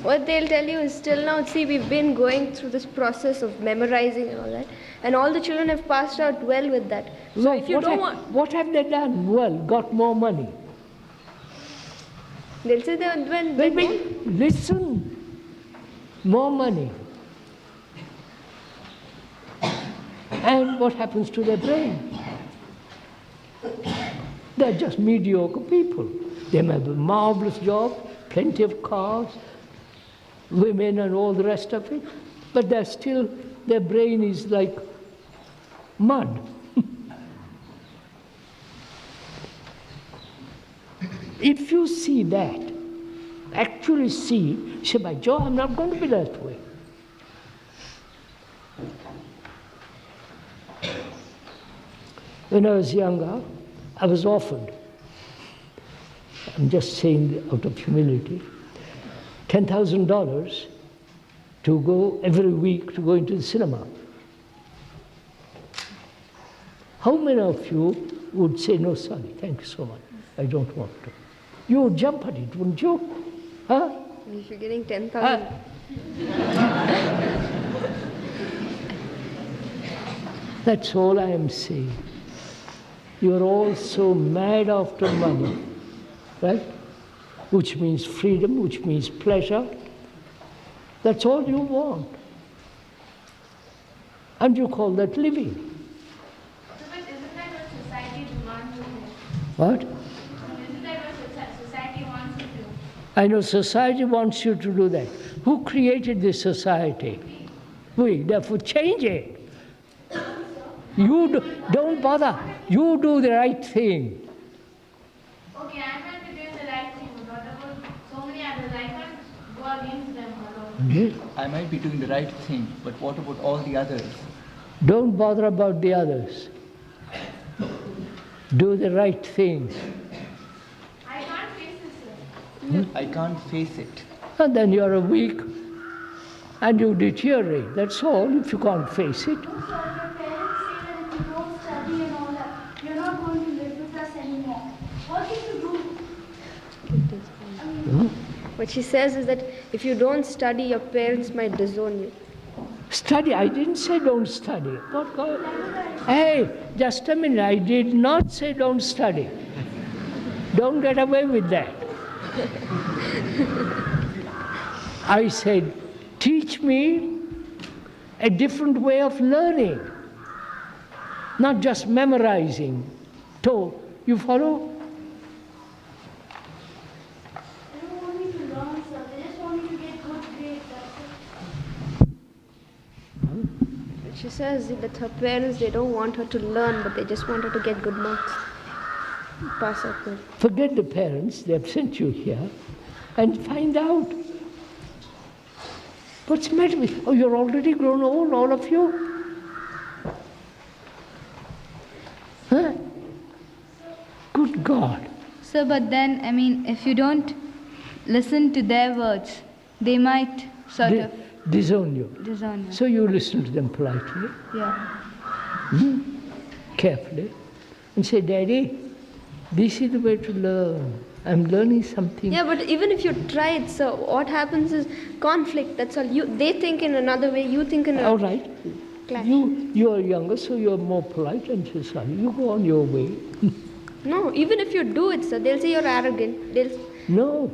What they'll tell you is till now, see, we've been going through this process of memorizing and all that, and all the children have passed out well with that. So No, if you don't want, what have they done? Well, got more money. they'll say that when Wait, listen. More money. And what happens to their brain? They're just mediocre people. They may have a marvelous job, plenty of cars, women and all the rest of it, but they're still, their brain is like mud. If you see that, actually see, say, by Joe, I'm not going to be that way. When I was younger, I was offered, I'm just saying out of humility, $10,000 to go every week to go into the cinema. How many of you would say, no, sorry, thank you so much, I don't want to? You would jump at it, wouldn't you? Huh? if you're getting 10,000, That's all I am saying. You're all so mad after money, right? Which means freedom, which means pleasure. That's all you want. And you call that living. But isn't that what society demands of you? What? Isn't that what society wants you to do? I know society wants you to do that. Who created this society? We, therefore change it. Don't bother. You do the right thing. Okay, I might be doing the right thing, but what about so many others? I can't go against them alone. I might be doing the right thing, but what about all the others? Don't bother about the others. Do the right thing. I can't face this, sir. I can't face it. And then you're a weak and you deteriorate. That's all, if you can't face it. So your parents say that if you don't study and all that, you're not going to live with us anymore. What can you do? what she says is that if you don't study, your parents might disown you. Study, I didn't say don't study. What God? Hey, just a minute, I did not say don't study. Don't get away with that. I said, teach me a different way of learning, not just memorizing. So, you follow? They don't want you to learn, sir. They just want you to get good grades. That's it. She says that her parents, they don't want her to learn, but they just want her to get good marks. Pass out good. Forget the parents, they have sent you here, and find out. What's the matter with you? Oh, you're already grown old, all of you? Huh? Good God. So, but then, I mean, if you don't listen to their words, they might sort of Disown you. disown you. So you listen to them politely, Yeah. carefully, and say, Daddy, this is the way to learn. I'm learning something. Yeah, but even if you try it, so what happens is conflict. That's all. They think in another way, you think in All another right. clash. You are younger, so you're more polite and say, sorry, you go on your way. No, even if you do it, sir, they'll say you're arrogant. No,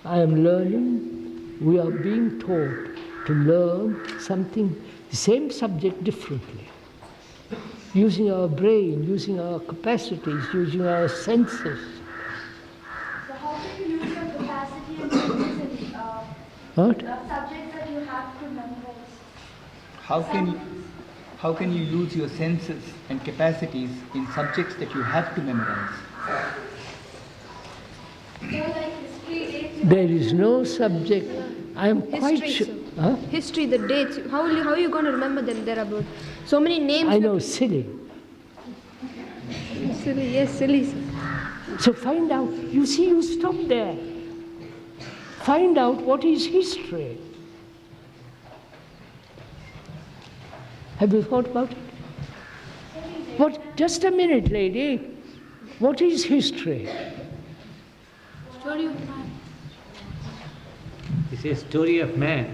I am learning. We are being taught to learn something, the same subject differently. Using our brain, using our capacities, using our senses. So how can you use your capacity and skills in What? subjects that you have to memorize? How can you use your senses and capacities in subjects that you have to memorize? So like history, dates, There is no subject. I am quite History, sure. sir. Huh? History, the dates. How are you going to remember them? There are about so many names. I know, silly. Silly, yes, silly, sir. So find out. You see, you stop there. Find out what is history. Have you thought about it? What? Just a minute, lady. What is history? Story of man. This is story of man.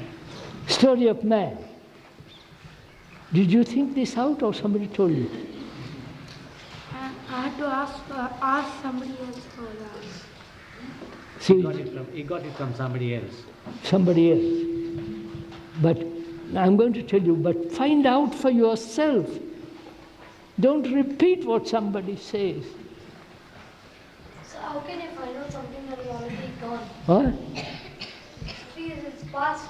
Story of man. Did you think this out or somebody told you? I had to ask somebody else for that. So He got it from somebody else. somebody else. But I'm going to tell you, but find out for yourself. Don't repeat what somebody says. So how can you find out something that is already gone? What? History is its past.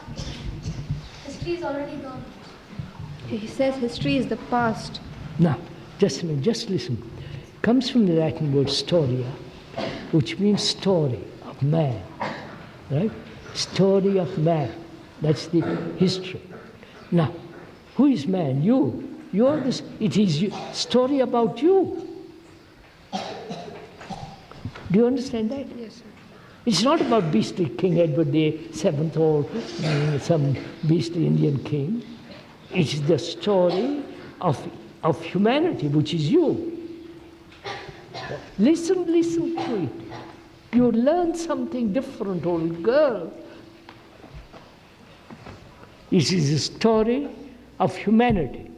History is already gone. He says history is the past. Now, just a minute, just listen. Comes from the Latin word storia, which means story of man. Right? Story of man. That's the history. Now, who is man? You. You are this. It is you, story about you. Do you understand that? Yes, sir. It's not about beastly King Edward VII or some beastly Indian king. It's the story of humanity, which is you. Listen to it. You learn something different, old girl. It is a story of humanity.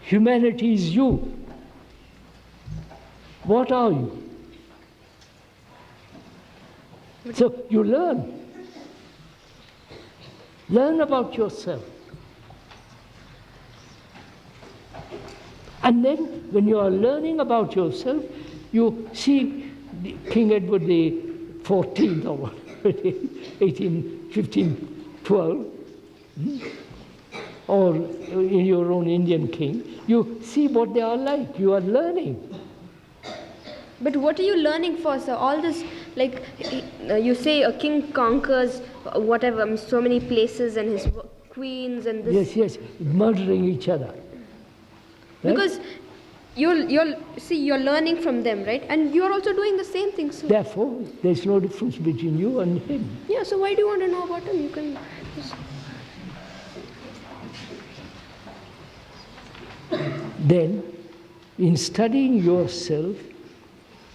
Humanity is you. What are you? So you learn. Learn about yourself. And then when you are learning about yourself, you see King Edward XIV or whatever, 12, or in your own Indian king, you see what they are like. You are learning. But what are you learning for, sir? All this, like, you say a king conquers whatever, so many places and his queens and this. Yes, murdering each other. Right? Because you're learning from them, right? And you're also doing the same thing, sir. Therefore, there's no difference between you and him. Yeah, so why do you want to know about him? You can just... Then, in studying yourself,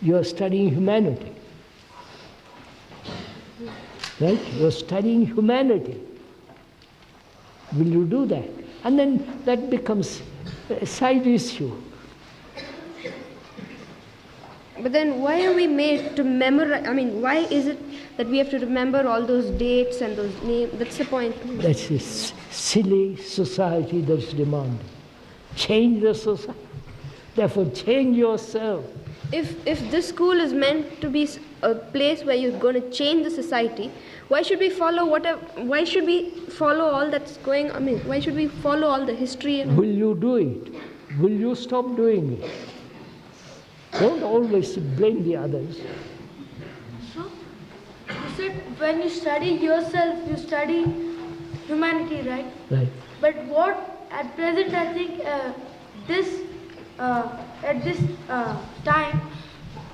you are studying humanity. Right? You are studying humanity. Will you do that? And then that becomes a side issue. But then why are we made to memorize? I mean, why is it that we have to remember all those dates and those names? That's the point. That's a silly society that's demanding. Change the society. Therefore, change yourself. If this school is meant to be a place where you're going to change the society, why should we follow why should we follow all that's going? I mean, why should we follow all the history? Will you do it? Will you stop doing it? Don't always blame the others. So, you said when you study yourself, you study humanity, right? Right. But what at present I think at this time,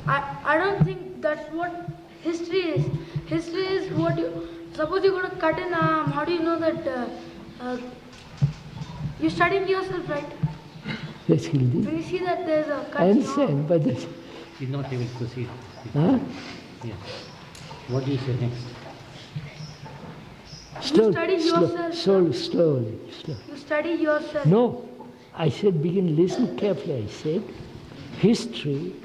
I don't think that's what history is. History is what you, suppose you're going to cut an arm, how do you know that you're studying yourself, right? Yes, Hildy. When you see that there's a cut I in understand, but that's... Did not even proceed. Huh? Yeah. What do you say next? study yourself. Slowly. You study yourself. No, I said begin, listen carefully. I said history,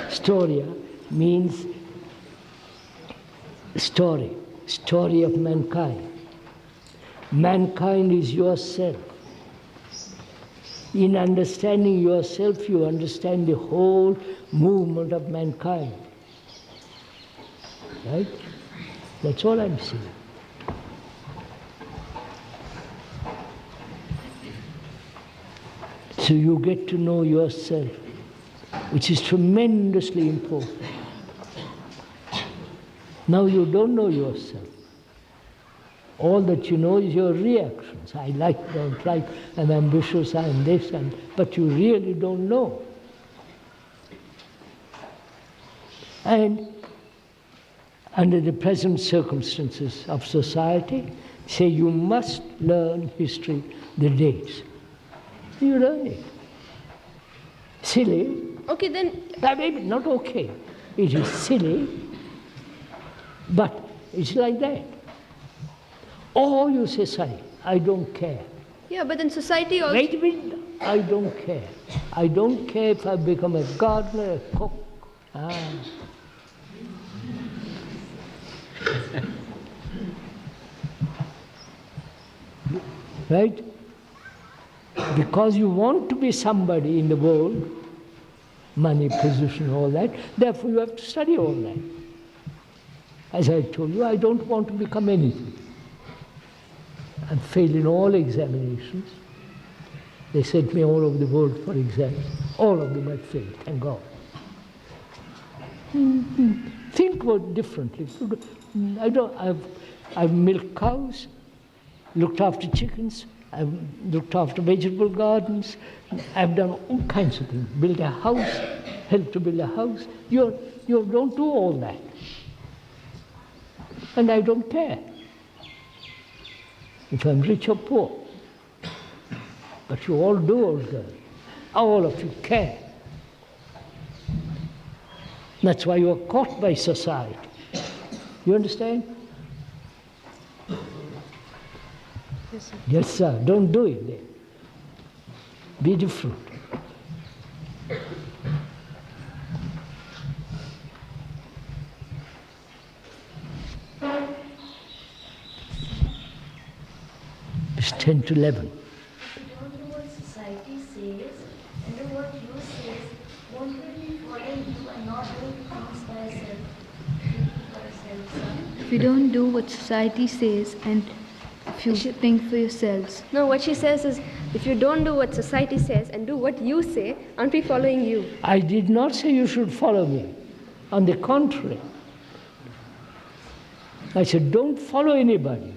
storia, means story of mankind. Mankind is yourself. In understanding yourself, you understand the whole movement of mankind. Right? That's all I'm saying. So you get to know yourself, which is tremendously important. Now you don't know yourself. All that you know is your reactions. I like, don't like, I'm ambitious, I'm this, but you really don't know. And under the present circumstances of society, say you must learn history, the dates. You learn it. Silly. Okay, then. Maybe not okay. It is silly, but it's like that. Or you say, sorry, I don't care. Yeah, but then society also. Wait a minute, I don't care. I don't care if I become a gardener, a cook. Right? Because you want to be somebody in the world, money, position, all that, therefore you have to study all that. As I told you, I don't want to become anything. I've failed in all examinations. They sent me all over the world for exams. All of them I failed, thank God. Think about differently. I've milked cows, looked after chickens, I've looked after vegetable gardens, I've done all kinds of things. Built a house, helped to build a house. You don't do all that. And I don't care if I'm rich or poor. But you all do, old girl. All of you care. That's why you are caught by society. You understand? Yes, sir. Yes, sir. Don't do it then. Be different. It's 10 to 11. If you don't do what society says and do what you say, won't we be following you and not doing things by ourselves? If you don't do what society says and if you think for yourselves. No, what she says is, if you don't do what society says and do what you say, aren't we following you? I did not say you should follow me. On the contrary. I said, don't follow anybody,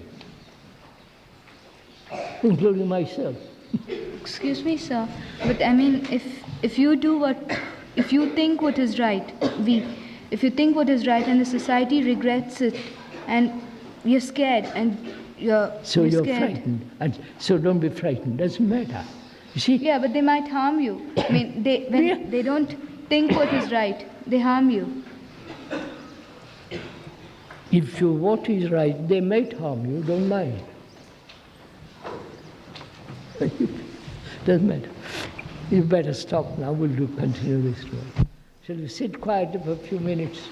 including myself. Excuse me, sir, but I mean, if you think what is right, if you think what is right and the society regrets it, and you're scared and you're You're scared. frightened, and so don't be frightened. Doesn't matter. You see? Yeah, but they might harm you. I mean, when they don't think what is right, they harm you. If you what is right, they might harm you. Don't mind. Doesn't matter. You better stop now. We'll continue this story. Shall we sit quietly for a few minutes?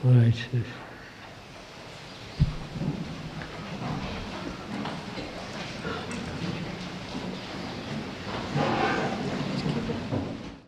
All right, sis.